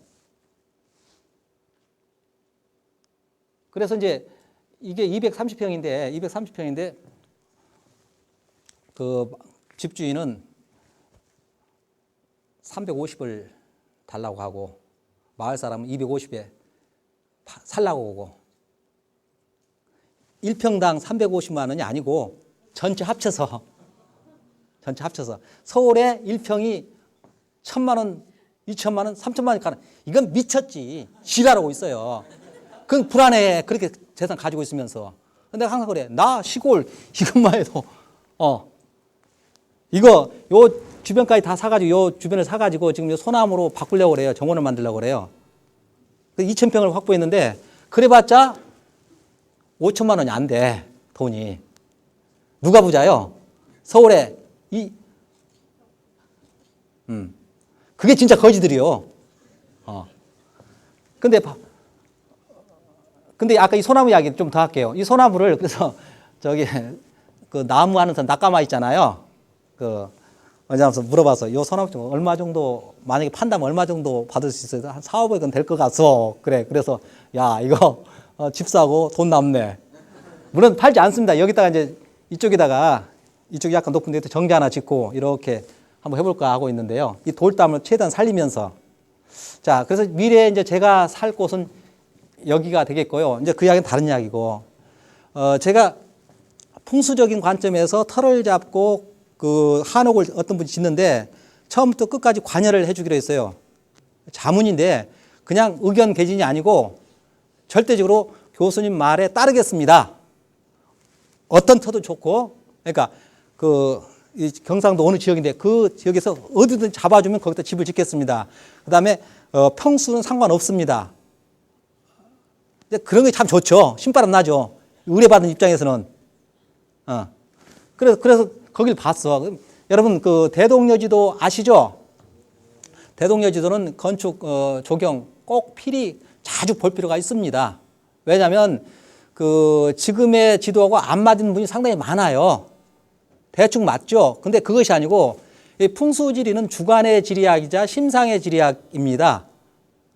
그래서 이제 이게 230평인데 그 집주인은 350을 달라고 하고 마을 사람은 250에 살라고 오고 1평당 350만 원이 아니고 전체 합쳐서 서울에 1평이 1,000만 원, 2천만 원, 3천만 원이 가는 이건 미쳤지. 지랄하고 있어요. 그건 불안해. 그렇게 재산 가지고 있으면서. 근데 항상 그래. 나 시골 이것만 해도 이거 요 주변까지 다 사가지고 요 주변을 사가지고 지금 요 소나무로 바꾸려고 그래요. 정원을 만들려고 그래요. 2,000평을 확보했는데 그래봤자 5천만 원이 안 돼. 돈이. 누가 부자요? 서울에 그게 진짜 거지들이요. 근데 아까 이 소나무 이야기 좀 더 할게요. 이 소나무를 그래서 저기 그 나무 하는 사람 낙가마 있잖아요. 어제 한번 물어봐서 이 소나무 좀 얼마 정도 만약에 판다면 얼마 정도 받을 수 있어요? 한 4, 500은 될 것 같소. 그래. 그래서 야 이거 집 사고 돈 남네. 물론 팔지 않습니다. 여기다가 이제 이쪽이 약간 높은 데도 정자 하나 짓고 이렇게 한번 해볼까 하고 있는데요. 이 돌담을 최대한 살리면서 자 그래서 미래에 이제 제가 살 곳은 여기가 되겠고요. 이제 그 이야기는 다른 이야기고 제가 풍수적인 관점에서 터를 잡고 그 한옥을 어떤 분이 짓는데 처음부터 끝까지 관여를 해주기로 했어요. 자문인데 그냥 의견 개진이 아니고 절대적으로 교수님 말에 따르겠습니다. 어떤 터도 좋고, 그러니까 이 경상도 어느 지역인데 그 지역에서 어디든 잡아주면 거기다 집을 짓겠습니다. 그 다음에 평수는 상관없습니다. 그런 게 참 좋죠. 신바람 나죠. 의뢰받은 입장에서는. 그래서 거길 봤어. 여러분 그 대동여지도 아시죠? 대동여지도는 건축 조경 꼭 필히 자주 볼 필요가 있습니다. 왜냐하면 그 지금의 지도하고 안 맞는 분이 상당히 많아요. 대충 맞죠. 근데 그것이 아니고 이 풍수지리는 주관의 지리학이자 심상의 지리학입니다.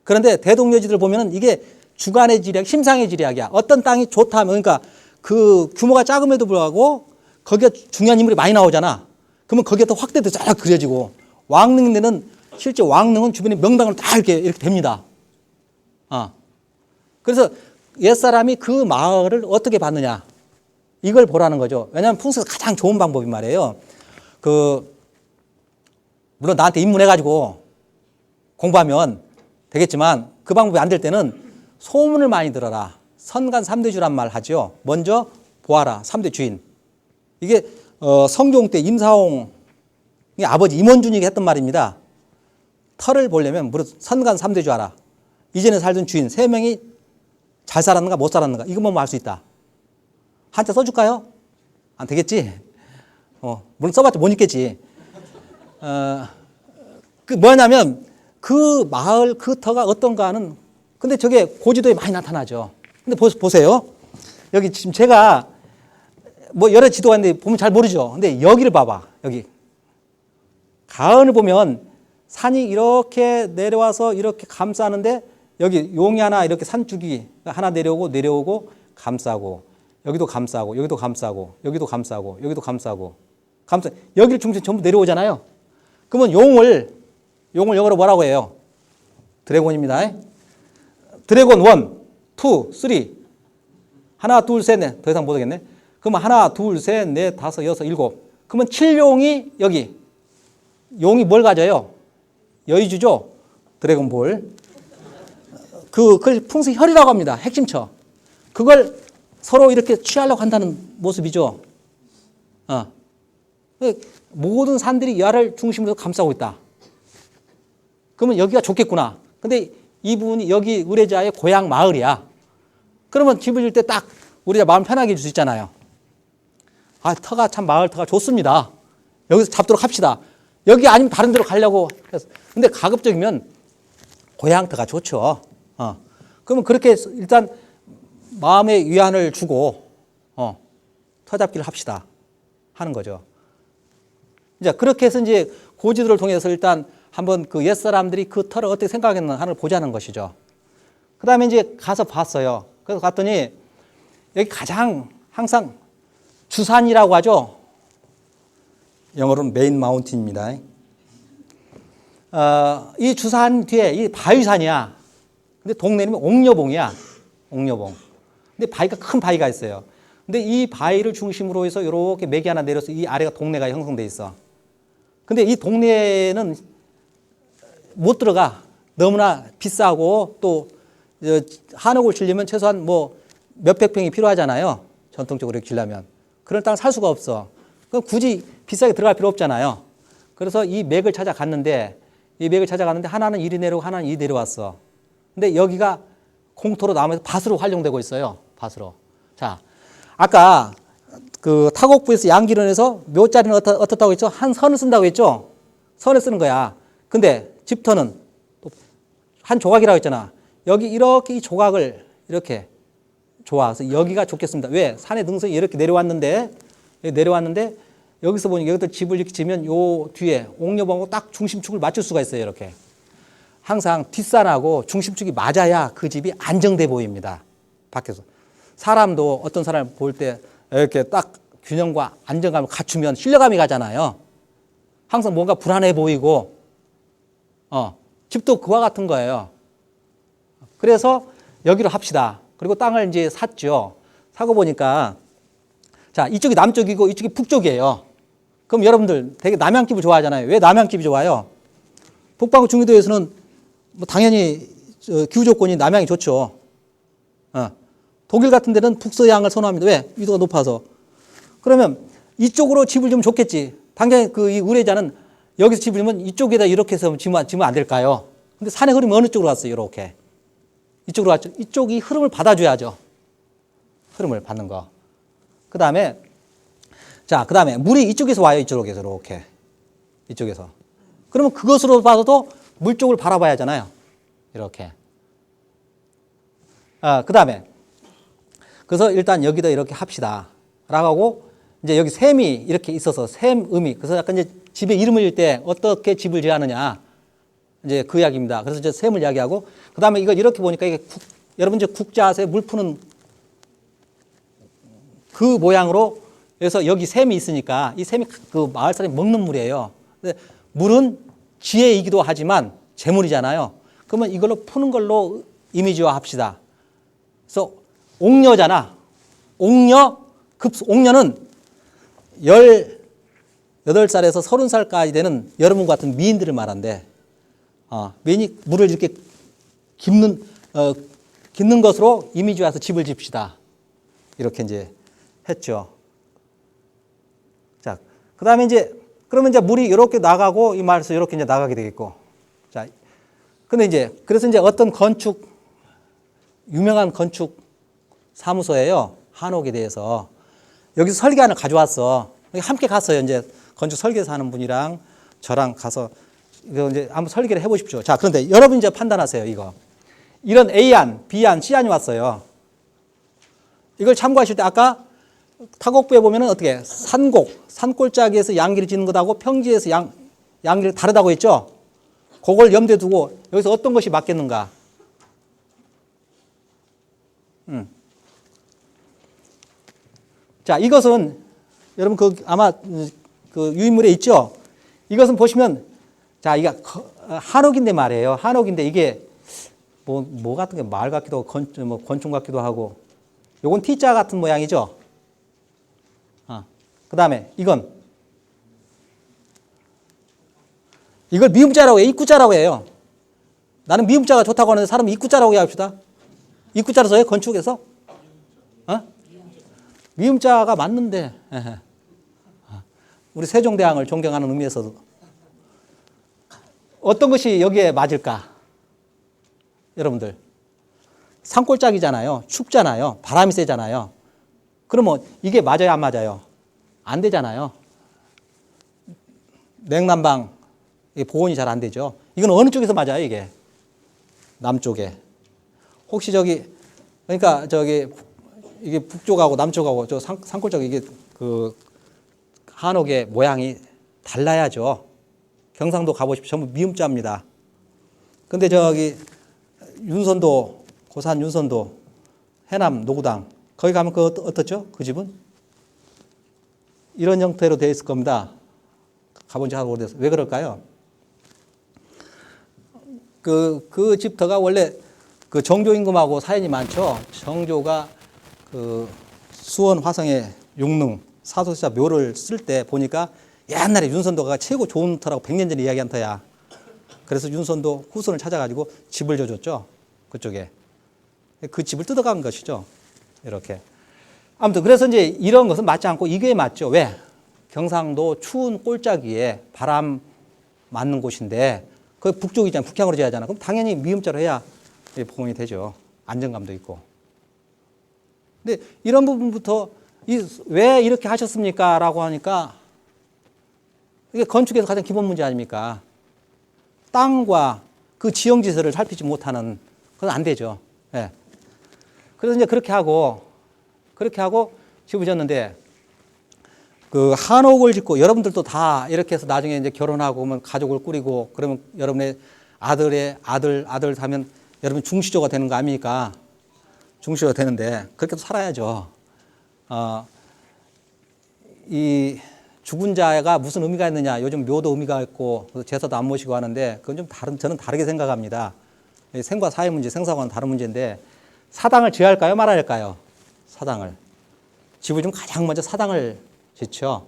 그런데 대동여지를 보면은 이게 주관의 지리학, 심상의 지리학이야. 어떤 땅이 좋다면 그러니까 그 규모가 작음에도 불구하고 거기에 중요한 인물이 많이 나오잖아. 그러면 거기에 더 확대도 쫙 그려지고 왕릉에는 실제 왕릉은 주변에 명당으로 다 이렇게 됩니다. 그래서 옛사람이 그 마을을 어떻게 봤느냐 이걸 보라는 거죠. 왜냐하면 풍수가 가장 좋은 방법이 말이에요. 물론 나한테 입문해가지고 공부하면 되겠지만 그 방법이 안 될 때는 소문을 많이 들어라. 선간 3대주란 말 하죠. 먼저 보아라. 3대 주인. 이게 성종 때 임사홍 아버지 임원준이가 했던 말입니다. 터를 보려면 무릇 선간 3대주 알아. 이전에 살던 주인 3명이 잘 살았는가 못 살았는가 이것만 알 수 있다. 한자 써줄까요? 안 되겠지? 물론 써봤자 못 읽겠지. 뭐냐면 그 마을 그 터가 어떤가는 근데 저게 고지도에 많이 나타나죠. 근데 보세요. 여기 지금 제가 뭐 여러 지도가 있는데 보면 잘 모르죠. 근데 여기를 봐봐. 여기. 가은을 보면 산이 이렇게 내려와서 이렇게 감싸는데 여기 용이 하나 이렇게 산줄기 하나 내려오고 감싸고 여기도 감싸고 여기도 감싸고 여기도 감싸고 여기도 감싸고 여기를 중심 전부 내려오잖아요. 그러면 용을 영어로 뭐라고 해요? 드래곤입니다. 드래곤 1, 2, 3 하나 둘 셋 넷 더 이상 못 하겠네. 그러면 하나 둘 셋 넷 다섯 여섯 일곱 그러면 7용이 여기 용이 뭘 가져요? 여의주죠? 드래곤볼. 그걸 풍수혈이라고 합니다. 핵심처. 그걸 서로 이렇게 취하려고 한다는 모습이죠. 모든 산들이 야를 중심으로 감싸고 있다. 그러면 여기가 좋겠구나. 근데 이 부분이 여기 의뢰자의 고향 마을이야. 그러면 집을 질 때 딱 의뢰자 마음 편하게 해줄 수 있잖아요. 아, 터가 참 마을 터가 좋습니다. 여기서 잡도록 합시다. 여기 아니면 다른 데로 가려고 해서. 근데 가급적이면 고향 터가 좋죠. 그러면 그렇게 일단 마음의 위안을 주고 터잡기를 합시다 하는 거죠. 이제 그렇게 해서 이제 고지도를 통해서 일단 한번 그 옛사람들이 그 터를 어떻게 생각했나 하는 걸 보자는 것이죠. 그 다음에 이제 가서 봤어요. 그래서 갔더니 여기 가장 항상 주산이라고 하죠. 영어로는 메인 마운틴입니다. 이 주산 뒤에 이 바위산이야. 근데 동네 이름이 옥녀봉이야. 옥녀봉. 근데 바위가 큰 바위가 있어요. 근데 이 바위를 중심으로 해서 이렇게 맥이 하나 내려서 이 아래가 동네가 형성돼 있어. 근데 이 동네는 못 들어가. 너무나 비싸고 또 한옥을 지려면 최소한 뭐 몇백 평이 필요하잖아요. 전통적으로 지려면. 그런 땅 살 수가 없어. 그럼 굳이 비싸게 들어갈 필요 없잖아요. 그래서 이 맥을 찾아갔는데 하나는 이리 내려오고 하나는 이리 내려왔어. 근데 여기가 공터로 남아서 밭으로 활용되고 있어요. 밭으로. 자, 아까 그 타곡부에서 양기론에서 묘자리는 어떻다고 했죠? 한 선을 쓴다고 했죠? 선을 쓰는 거야. 근데 집터는 한 조각이라고 했잖아. 여기 이렇게 이 조각을 이렇게 그래서 여기가 좋겠습니다. 왜? 산의 등성이 이렇게 내려왔는데 여기서 보니까 여기도 집을 이렇게 지면 요 뒤에 옥녀봉하고 딱 중심축을 맞출 수가 있어요. 이렇게. 항상 뒷산하고 중심축이 맞아야 그 집이 안정돼 보입니다. 밖에서. 사람도 어떤 사람을 볼 때 이렇게 딱 균형과 안정감을 갖추면 신뢰감이 가잖아요. 항상 뭔가 불안해 보이고, 집도 그와 같은 거예요. 그래서 여기로 합시다. 그리고 땅을 이제 샀죠. 사고 보니까, 자, 이쪽이 남쪽이고 이쪽이 북쪽이에요. 그럼 여러분들 되게 남양집을 좋아하잖아요. 왜 남양집이 좋아요? 북방구 중위도에서는 뭐 당연히 기후 조건이 남양이 좋죠. 독일 같은 데는 북서양을 선호합니다. 왜? 위도가 높아서. 그러면 이쪽으로 집을 지으면 좋겠지. 당연히 그 이 의뢰자는 여기서 집을 지으면 이쪽에다 이렇게 해서 지으면 안 될까요? 근데 산의 흐름이 어느 쪽으로 갔어요? 이렇게. 이쪽으로 갔죠. 이쪽이 흐름을 받아줘야죠. 흐름을 받는 거. 그 다음에 물이 이쪽에서 와요. 이쪽에서 이렇게. 이쪽에서. 그러면 그것으로 봐도 물 쪽을 바라봐야 하잖아요. 이렇게. 그 다음에 그래서 일단 여기다 이렇게 합시다. 라고 하고 이제 여기 샘이 이렇게 있어서 샘 의미. 그래서 약간 이제 집에 이름을 질 때 어떻게 집을 지어야 하느냐. 이제 그 이야기입니다. 그래서 이제 샘을 이야기하고 그 다음에 이걸 이렇게 보니까 이게 여러분 이제 국자 아세요? 물 푸는 그 모양으로 그래서 여기 샘이 있으니까 이 샘이 그 마을 사람이 먹는 물이에요. 근데 물은 지혜이기도 하지만 재물이잖아요. 그러면 이걸로 푸는 걸로 이미지화 합시다. 그래서 옥녀잖아. 옥녀는 18살에서 30살까지 되는 여러분 같은 미인들을 말한대. 미인이 물을 이렇게 깃는 것으로 이미지화해서 집을 집시다. 이렇게 이제 했죠. 자, 그 다음에 그러면 이제 물이 이렇게 나가고 이 마을에서 이렇게 이제 나가게 되겠고. 자, 그래서 이제 어떤 유명한 건축 사무소예요. 한옥에 대해서. 여기서 설계안을 가져왔어. 함께 갔어요. 이제 건축 설계사 하는 분이랑 저랑 가서 이거 이제 한번 설계를 해보십시오. 자, 그런데 여러분 이제 판단하세요. 이런 A안, B안, C안이 왔어요. 이걸 참고하실 때 아까 타곡부에 보면은 어떻게 산골짜기에서 양기를 짓는 것하고 평지에서 양기를 다르다고 했죠. 그걸 염두에 두고 여기서 어떤 것이 맞겠는가. 자, 이것은 여러분 아마 그 유인물에 있죠. 이것은 보시면 자, 이게 한옥인데 말이에요. 한옥인데 이게 뭐 같은 게 말 같기도 하고 권총 같기도 하고. 요건 T자 같은 모양이죠. 그다음에 이걸 미음자라고 해요. 입구자라고 해요. 나는 미음자가 좋다고 하는데 사람이 입구자라고 해합시다. 입구자로 써요? 건축에서? 미음자가 맞는데. 우리 세종대왕을 존경하는 의미에서도. 어떤 것이 여기에 맞을까? 여러분들. 산골짜기잖아요. 춥잖아요. 바람이 세잖아요. 그러면 이게 맞아요? 안 맞아요? 안 되잖아요. 냉난방 보온이 잘 안 되죠. 이건 어느 쪽에서 맞아요, 이게? 남쪽에. 혹시 그러니까 이게 북쪽하고 남쪽하고 저 산골짜기 이게 그 한옥의 모양이 달라야죠. 경상도 가보십시오. 전부 미음자입니다. 근데 윤선도, 고산 윤선도, 해남 노구당, 거기 가면 어떻죠? 그 집은? 이런 형태로 되어 있을 겁니다. 가본 지 하고 오래돼서. 왜 그럴까요? 그 집터가 원래 그 정조 임금하고 사연이 많죠. 정조가 그 수원 화성의 용릉 사도자 묘를 쓸 때 보니까 옛날에 윤선도가 최고 좋은 터라고 100년 전에 이야기한 터야. 그래서 윤선도 후손을 찾아가지고 집을 줘줬죠. 그쪽에. 그 집을 뜯어간 것이죠. 이렇게. 아무튼 그래서 이제 이런 것은 맞지 않고 이게 맞죠. 왜? 경상도 추운 꼴짜기에 바람 맞는 곳인데 그 북쪽이잖아요. 북향으로 지어야 하잖아. 그럼 당연히 미음자로 해야 보온이 되죠. 안정감도 있고. 근데 이런 부분부터 왜 이렇게 하셨습니까? 라고 하니까 이게 건축에서 가장 기본 문제 아닙니까? 땅과 그 지형지설을 살피지 못하는 그건 안 되죠. 예. 그래서 이제 그렇게 하고 지어졌는데 그 한옥을 짓고 여러분들도 다 이렇게 해서 나중에 이제 결혼하고 오면 가족을 꾸리고 그러면 여러분의 아들 하면 여러분 중시조가 되는 거 아닙니까? 중시조가 되는데 그렇게도 살아야죠. 이 죽은 자가 무슨 의미가 있느냐. 요즘 묘도 의미가 있고 제사도 안 모시고 하는데 그건 좀 저는 다르게 생각합니다. 생과 사의 문제, 생사과는 다른 문제인데 사당을 지어야 할까요? 말아야 할까요? 사당을. 집을 좀 가장 먼저 사당을 짓죠.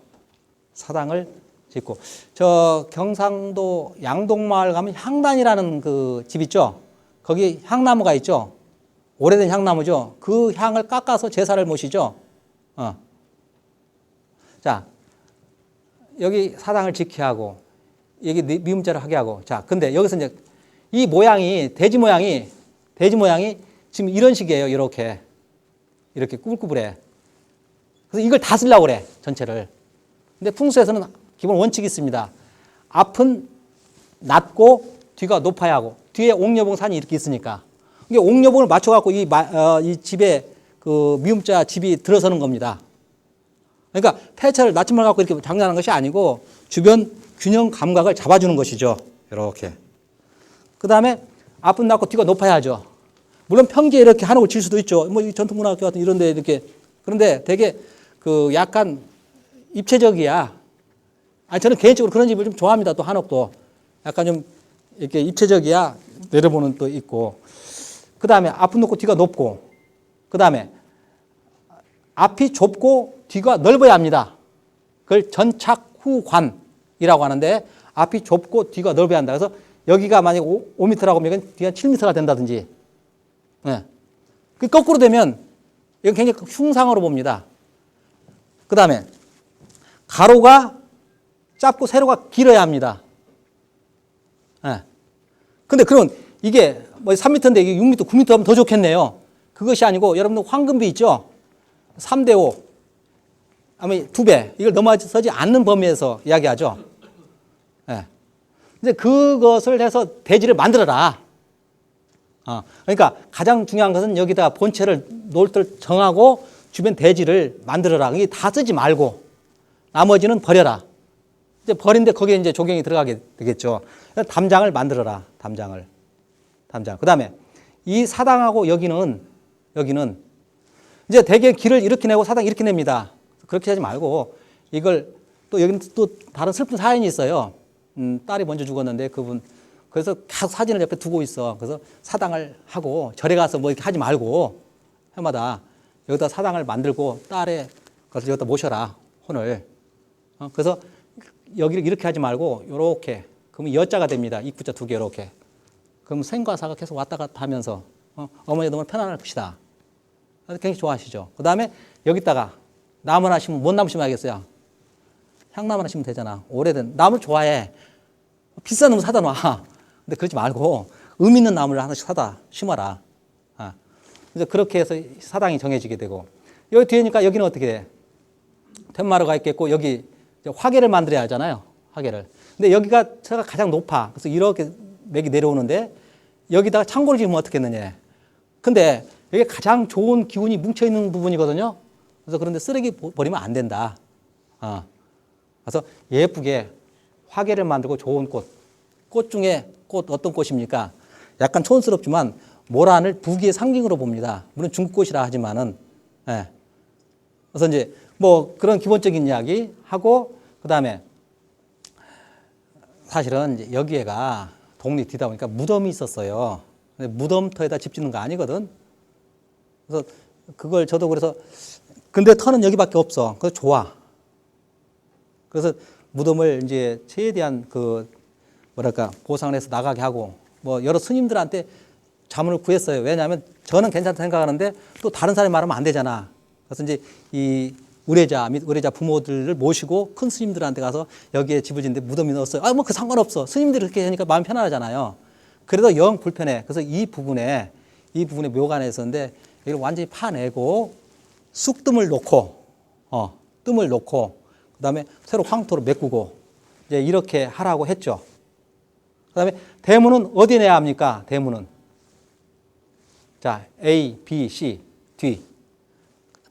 사당을 짓고. 저 경상도 양동마을 가면 향단이라는 그 집 있죠. 거기 향나무가 있죠. 오래된 향나무죠. 그 향을 깎아서 제사를 모시죠. 자, 여기 사당을 지켜야 하고, 여기 미음자를 하게 하고. 자, 근데 여기서 이제 이 모양이, 돼지 모양이 지금 이런 식이에요. 이렇게 꾸불꾸불해. 그래서 이걸 다 쓰려고 그래. 전체를. 근데 풍수에서는 기본 원칙이 있습니다. 앞은 낮고 뒤가 높아야 하고, 뒤에 옥녀봉 산이 이렇게 있으니까. 이게 옥녀봉을 맞춰갖고 이 집에 그 미음자 집이 들어서는 겁니다. 그러니까 폐차를 낮춤을 갖고 이렇게 장난하는 것이 아니고 주변 균형 감각을 잡아주는 것이죠. 이렇게. 그 다음에 앞은 낮고 뒤가 높아야 하죠. 물론 평지에 이렇게 한옥을 질 수도 있죠. 뭐 전통문화학교 같은 이런 데 이렇게. 그런데 되게 그 약간 입체적이야. 저는 개인적으로 그런 집을 좀 좋아합니다. 또 한옥도. 약간 좀 이렇게 입체적이야. 내려보는 또 있고. 그 다음에 앞은 높고 뒤가 높고. 그 다음에 앞이 좁고 뒤가 넓어야 합니다. 그걸 전착후관이라고 하는데 앞이 좁고 뒤가 넓어야 한다. 그래서 여기가 만약 5m라고 하면 뒤가 7m가 된다든지. 네. 그 거꾸로 되면 이건 굉장히 흉상으로 봅니다. 그 다음에 가로가 짧고 세로가 길어야 합니다. 네. 근데 그럼 이게 뭐 3m인데 이게 6m, 9m 하면 더 좋겠네요. 그것이 아니고 여러분들 황금비 있죠? 3대5. 아마 2배. 이걸 넘어서지 않는 범위에서 이야기하죠. 네. 이제 그것을 해서 대지를 만들어라. 그러니까 가장 중요한 것은 여기다 본체를 놀들 정하고 주변 대지를 만들어라. 이게 다 쓰지 말고 나머지는 버려라. 이제 버린데 거기에 이제 조경이 들어가게 되겠죠. 담장을 만들어라. 담장. 그 다음에 이 사당하고 여기는 여기는. 이제 대개 길을 이렇게 내고 사당 이렇게 냅니다. 그렇게 하지 말고 이걸 또 여기는 또 다른 슬픈 사연이 있어요. 딸이 먼저 죽었는데 그분 그래서 계속 사진을 옆에 두고 있어. 그래서 사당을 하고 절에 가서 뭐 이렇게 하지 말고 해마다 여기다 사당을 만들고 딸의 것을 여기다 모셔라 혼을. 그래서 여기를 이렇게 하지 말고 요렇게 그러면 여자가 됩니다. 입구자 두 개 이렇게. 그럼 생과 사가 계속 왔다 갔다 하면서 어머니 너무 편안할 것이다. 굉장히 좋아하시죠. 그 다음에 여기다가 나무 하나 심으면 뭔 나무 심어야겠어요? 향나무 하나 심으면 되잖아. 오래된 나무를 좋아해. 비싼 놈 사다 놔. 근데 그러지 말고 의미 있는 나무를 하나씩 사다 심어라. 그래서 그렇게 해서 사당이 정해지게 되고 여기 뒤에니까 여기는 어떻게 돼? 텐마루가 있겠고 여기 화계를 만들어야 하잖아요. 화계를. 근데 여기가 제가 가장 높아. 그래서 이렇게 맥이 내려오는데 여기다가 창고를 지으면 어떻겠느냐. 근데 여기 가장 좋은 기운이 뭉쳐있는 부분이거든요. 그래서 그런데 쓰레기 버리면 안 된다. 그래서 예쁘게 화계를 만들고 좋은 꽃. 꽃 중에 꽃 어떤 꽃입니까? 약간 촌스럽지만 모란을 부귀의 상징으로 봅니다. 물론 중국꽃이라 하지만은. 예. 그래서 이제 뭐 그런 기본적인 이야기 하고 그다음에 사실은 이제 여기에가 동리 뒤다 보니까 무덤이 있었어요. 근데 무덤터에다 집 짓는 거 아니거든. 그래서 그걸 저도 그래서 근데 터는 여기밖에 없어. 그래서 좋아. 그래서 무덤을 이제 최대한 그 뭐랄까 보상을 해서 나가게 하고 뭐 여러 스님들한테 자문을 구했어요. 왜냐하면 저는 괜찮다 생각하는데 또 다른 사람이 말하면 안 되잖아. 그래서 이제 이 의뢰자 및 의뢰자 부모들을 모시고 큰 스님들한테 가서 여기에 집을 짓는데 무덤이 넣었어요. 뭐 그 상관없어. 스님들이 그렇게 하니까 마음 편안하잖아요. 그래도 영 불편해. 그래서 이 부분에 묘가 하나 있었는데 이걸 완전히 파내고 쑥뜸을 놓고 뜸을 놓고 그다음에 새로 황토로 메꾸고 이제 이렇게 하라고 했죠. 그다음에 대문은 어디 내야 합니까? 대문은 자 A, B, C, D.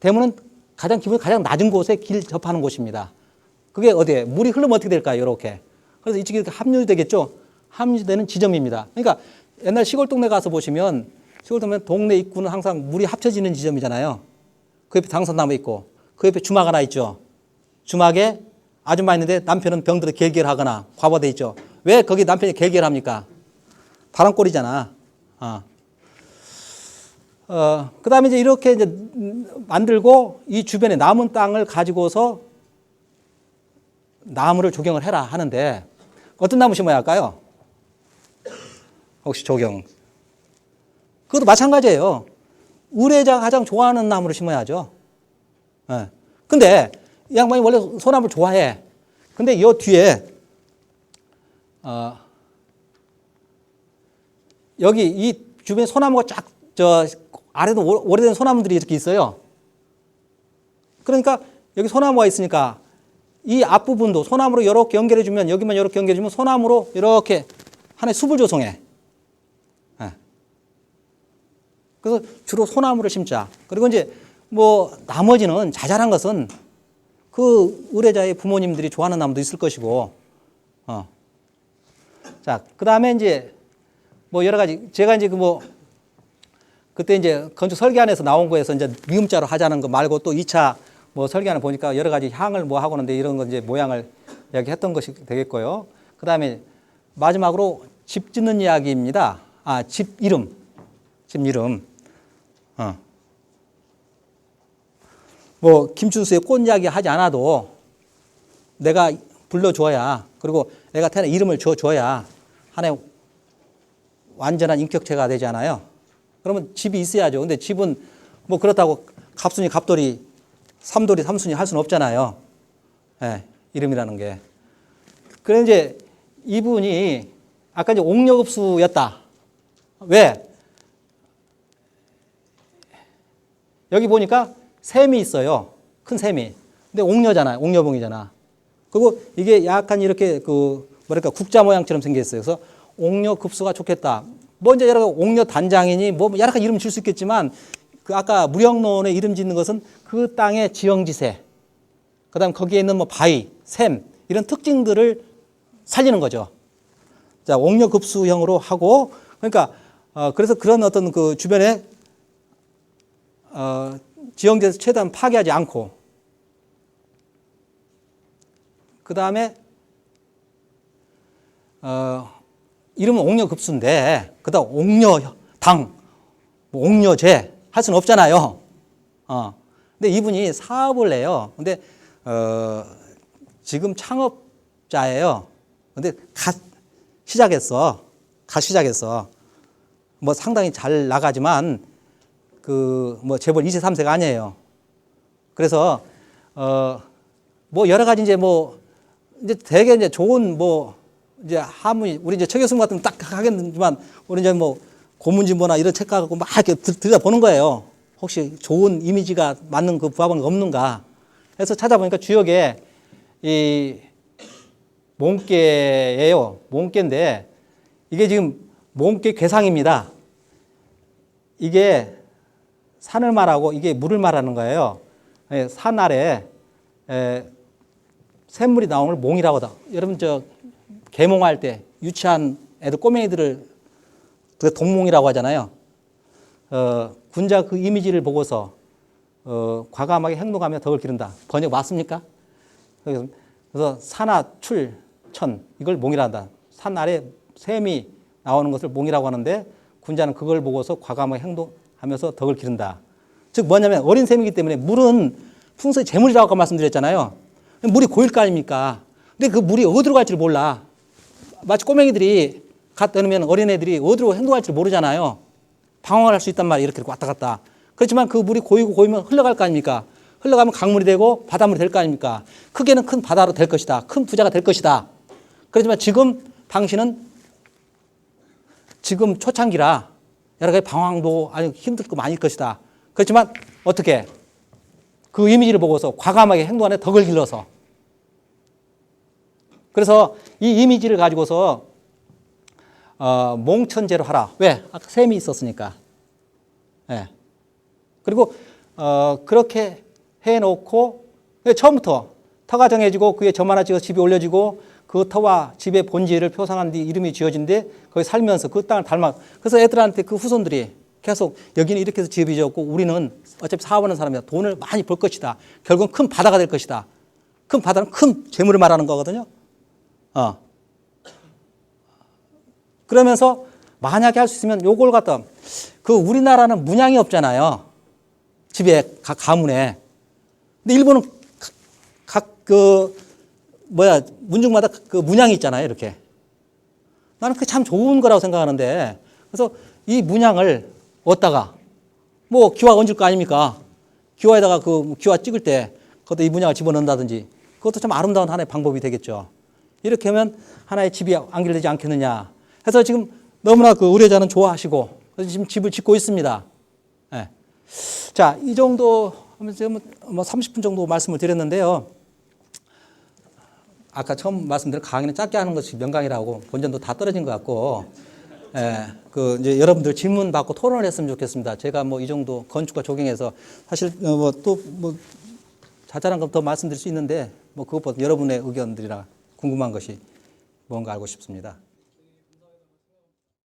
대문은 가장 기본 가장 낮은 곳에 길 접하는 곳입니다. 그게 어디에 물이 흐르면 어떻게 될까요? 이렇게. 그래서 이쪽이 이렇게 합류되겠죠. 합류되는 지점입니다. 그러니까 옛날 시골 동네 가서 보시면 시골 동네 입구는 항상 물이 합쳐지는 지점이잖아요. 그 옆에 당선나무 있고 그 옆에 주막 하나 있죠. 주막에 아줌마 있는데 남편은 병들어 결결하거나 과부하돼 있죠. 왜 거기 남편이 결결합니까? 바람골이잖아. 그 다음에 이제 이렇게 이제 만들고 이 주변에 남은 땅을 가지고서 나무를 조경을 해라 하는데 어떤 나무 심어야 할까요? 혹시 조경? 그것도 마찬가지예요. 의뢰자가 가장 좋아하는 나무를 심어야죠. 근데 이 양반이 원래 소나무를 좋아해. 근데 이 뒤에 여기 이 주변에 소나무가 쫙 아래도 오래된 소나무들이 이렇게 있어요. 그러니까 여기 소나무가 있으니까 이 앞부분도 소나무로 이렇게 연결해주면 여기만 이렇게 연결해주면 소나무로 이렇게 하나의 숲을 조성해. 그래서 주로 소나무를 심자. 그리고 이제 뭐 나머지는 자잘한 것은 그 의뢰자의 부모님들이 좋아하는 나무도 있을 것이고. 자, 그 다음에 이제 뭐 여러 가지 제가 이제 그때 이제 건축 설계안에서 나온 거에서 이제 미음자로 하자는 거 말고 또 2차 뭐 설계안을 보니까 여러 가지 향을 뭐 하고 있는데 이런 거 이제 모양을 이야기했던 것이 되겠고요. 그 다음에 마지막으로 집 짓는 이야기입니다. 집 이름. 집 이름. 뭐 김춘수의 꽃 이야기 하지 않아도 내가 불러줘야 그리고 내가 태어나 이름을 줘야 하나의 완전한 인격체가 되지 않아요. 그러면 집이 있어야죠. 근데 집은 뭐 그렇다고 갑순이 갑돌이 삼돌이 삼순이 할 수는 없잖아요. 이름이라는 게. 그래 이제 이분이 아까 이제 옥녀급수였다. 왜? 여기 보니까 샘이 있어요. 큰 샘이. 근데 옥녀잖아요. 옥녀봉이잖아. 그리고 이게 약간 이렇게 뭐랄까 국자 모양처럼 생겼어요. 그래서 옥녀급수가 좋겠다. 뭐 이제 여러 가지 옥녀 단장이니 뭐 여러 가지 이름 줄 수 있겠지만 그 아까 무령론에 이름 짓는 것은 그 땅의 지형지세, 그다음 거기에 있는 뭐 바위, 샘 이런 특징들을 살리는 거죠. 자, 옥녀급수형으로 하고 그러니까 그래서 그런 어떤 그 주변에 지형지에서 최대한 파괴하지 않고, 그 다음에 이름은 옥녀급수인데 그다음 옥녀당, 뭐 옥녀제 할 수는 없잖아요. 근데 이분이 사업을 해요. 근데 지금 창업자예요. 근데 갓 시작했어. 뭐 상당히 잘 나가지만 그 뭐 재벌 2세 3세가 아니에요. 그래서 뭐 여러 가지 이제 뭐 이제 되게 이제 좋은 뭐 이제 하문이 우리 이제 최교수님 같은 딱 하겠지만 우리 이제 뭐 고문진보나 이런 책 갖고 막 이렇게 들여다보는 거예요. 혹시 좋은 이미지가 맞는 그 부하방이 없는가. 그래서 찾아보니까 주역에 이 몽개예요. 몽개인데 이게 지금 몽개 괴상입니다. 이게 산을 말하고 이게 물을 말하는 거예요. 산 아래 샘물이 나오는 걸 몽이라고 하다. 여러분 저 계몽할 때 유치한 애들 꼬맹이들을 그 동몽이라고 하잖아요. 군자 그 이미지를 보고서 과감하게 행동하며 덕을 기른다. 번역 맞습니까? 그래서 산하 출천 이걸 몽이라 한다. 산 아래 샘이 나오는 것을 몽이라고 하는데 군자는 그걸 보고서 과감하게 행동하면서 덕을 기른다. 즉 뭐냐면 어린 샘이기 때문에 물은 풍수의 재물이라고 아까 말씀드렸잖아요. 물이 고일 거 아닙니까? 근데 그 물이 어디로 갈지를 몰라. 마치 꼬맹이들이 갖다 놓으면 어린애들이 어디로 행동할지를 모르잖아요. 방황을 할 수 있단 말이에요. 이렇게 왔다 갔다. 그렇지만 그 물이 고이면 흘러갈 거 아닙니까? 흘러가면 강물이 되고 바닷물이 될 거 아닙니까? 크게는 큰 바다로 될 것이다. 큰 부자가 될 것이다. 그렇지만 지금 당신은 지금 초창기라 여러 가지 방황도 아주 힘들고 많을 것이다. 그렇지만 어떻게? 그 이미지를 보고서 과감하게 행동하는 덕을 길러서. 그래서 이 이미지를 가지고서 몽천제로 하라. 왜? 아까 샘이 있었으니까. 예. 그리고 그렇게 해놓고 처음부터 터가 정해지고 그에 점 하나 찍어서 집이 올려지고 그 터와 집의 본질을 표상한 뒤 이름이 지어진데 거기 살면서 그 땅을 닮아. 그래서 애들한테 그 후손들이 계속 여기는 이렇게 해서 집이 지었고 우리는 어차피 사업하는 사람이다. 돈을 많이 벌 것이다. 결국은 큰 바다가 될 것이다. 큰 바다는 큰 재물을 말하는 거거든요. 그러면서 만약에 할 수 있으면 요걸 갖다 그 우리나라는 문양이 없잖아요. 집에 각 가문에. 근데 일본은 각 그 문중마다 그 문양이 있잖아요. 이렇게. 나는 그게 참 좋은 거라고 생각하는데 그래서 이 문양을 어디다가 뭐 기와 얹을 거 아닙니까? 기와에다가 그 기와 찍을 때 그것도 이 문양을 집어넣는다든지 그것도 참 아름다운 하나의 방법이 되겠죠. 이렇게 하면 하나의 집이 안길되지 않겠느냐. 해서 지금 너무나 그 의뢰자는 좋아하시고 그래서 지금 집을 짓고 있습니다. 네. 자, 이 정도 하면서 뭐 30분 정도 말씀을 드렸는데요. 아까 처음 말씀드린 강의는 짧게 하는 것이 명강이라고 본전도 다 떨어진 것 같고, 그 이제 여러분들 질문 받고 토론을 했으면 좋겠습니다. 제가 뭐 이 정도 건축과 조경해서 사실 뭐 또 뭐 자잘한 것 더 말씀드릴 수 있는데 뭐 그것보다 여러분의 의견들이나 궁금한 것이 뭔가 알고 싶습니다.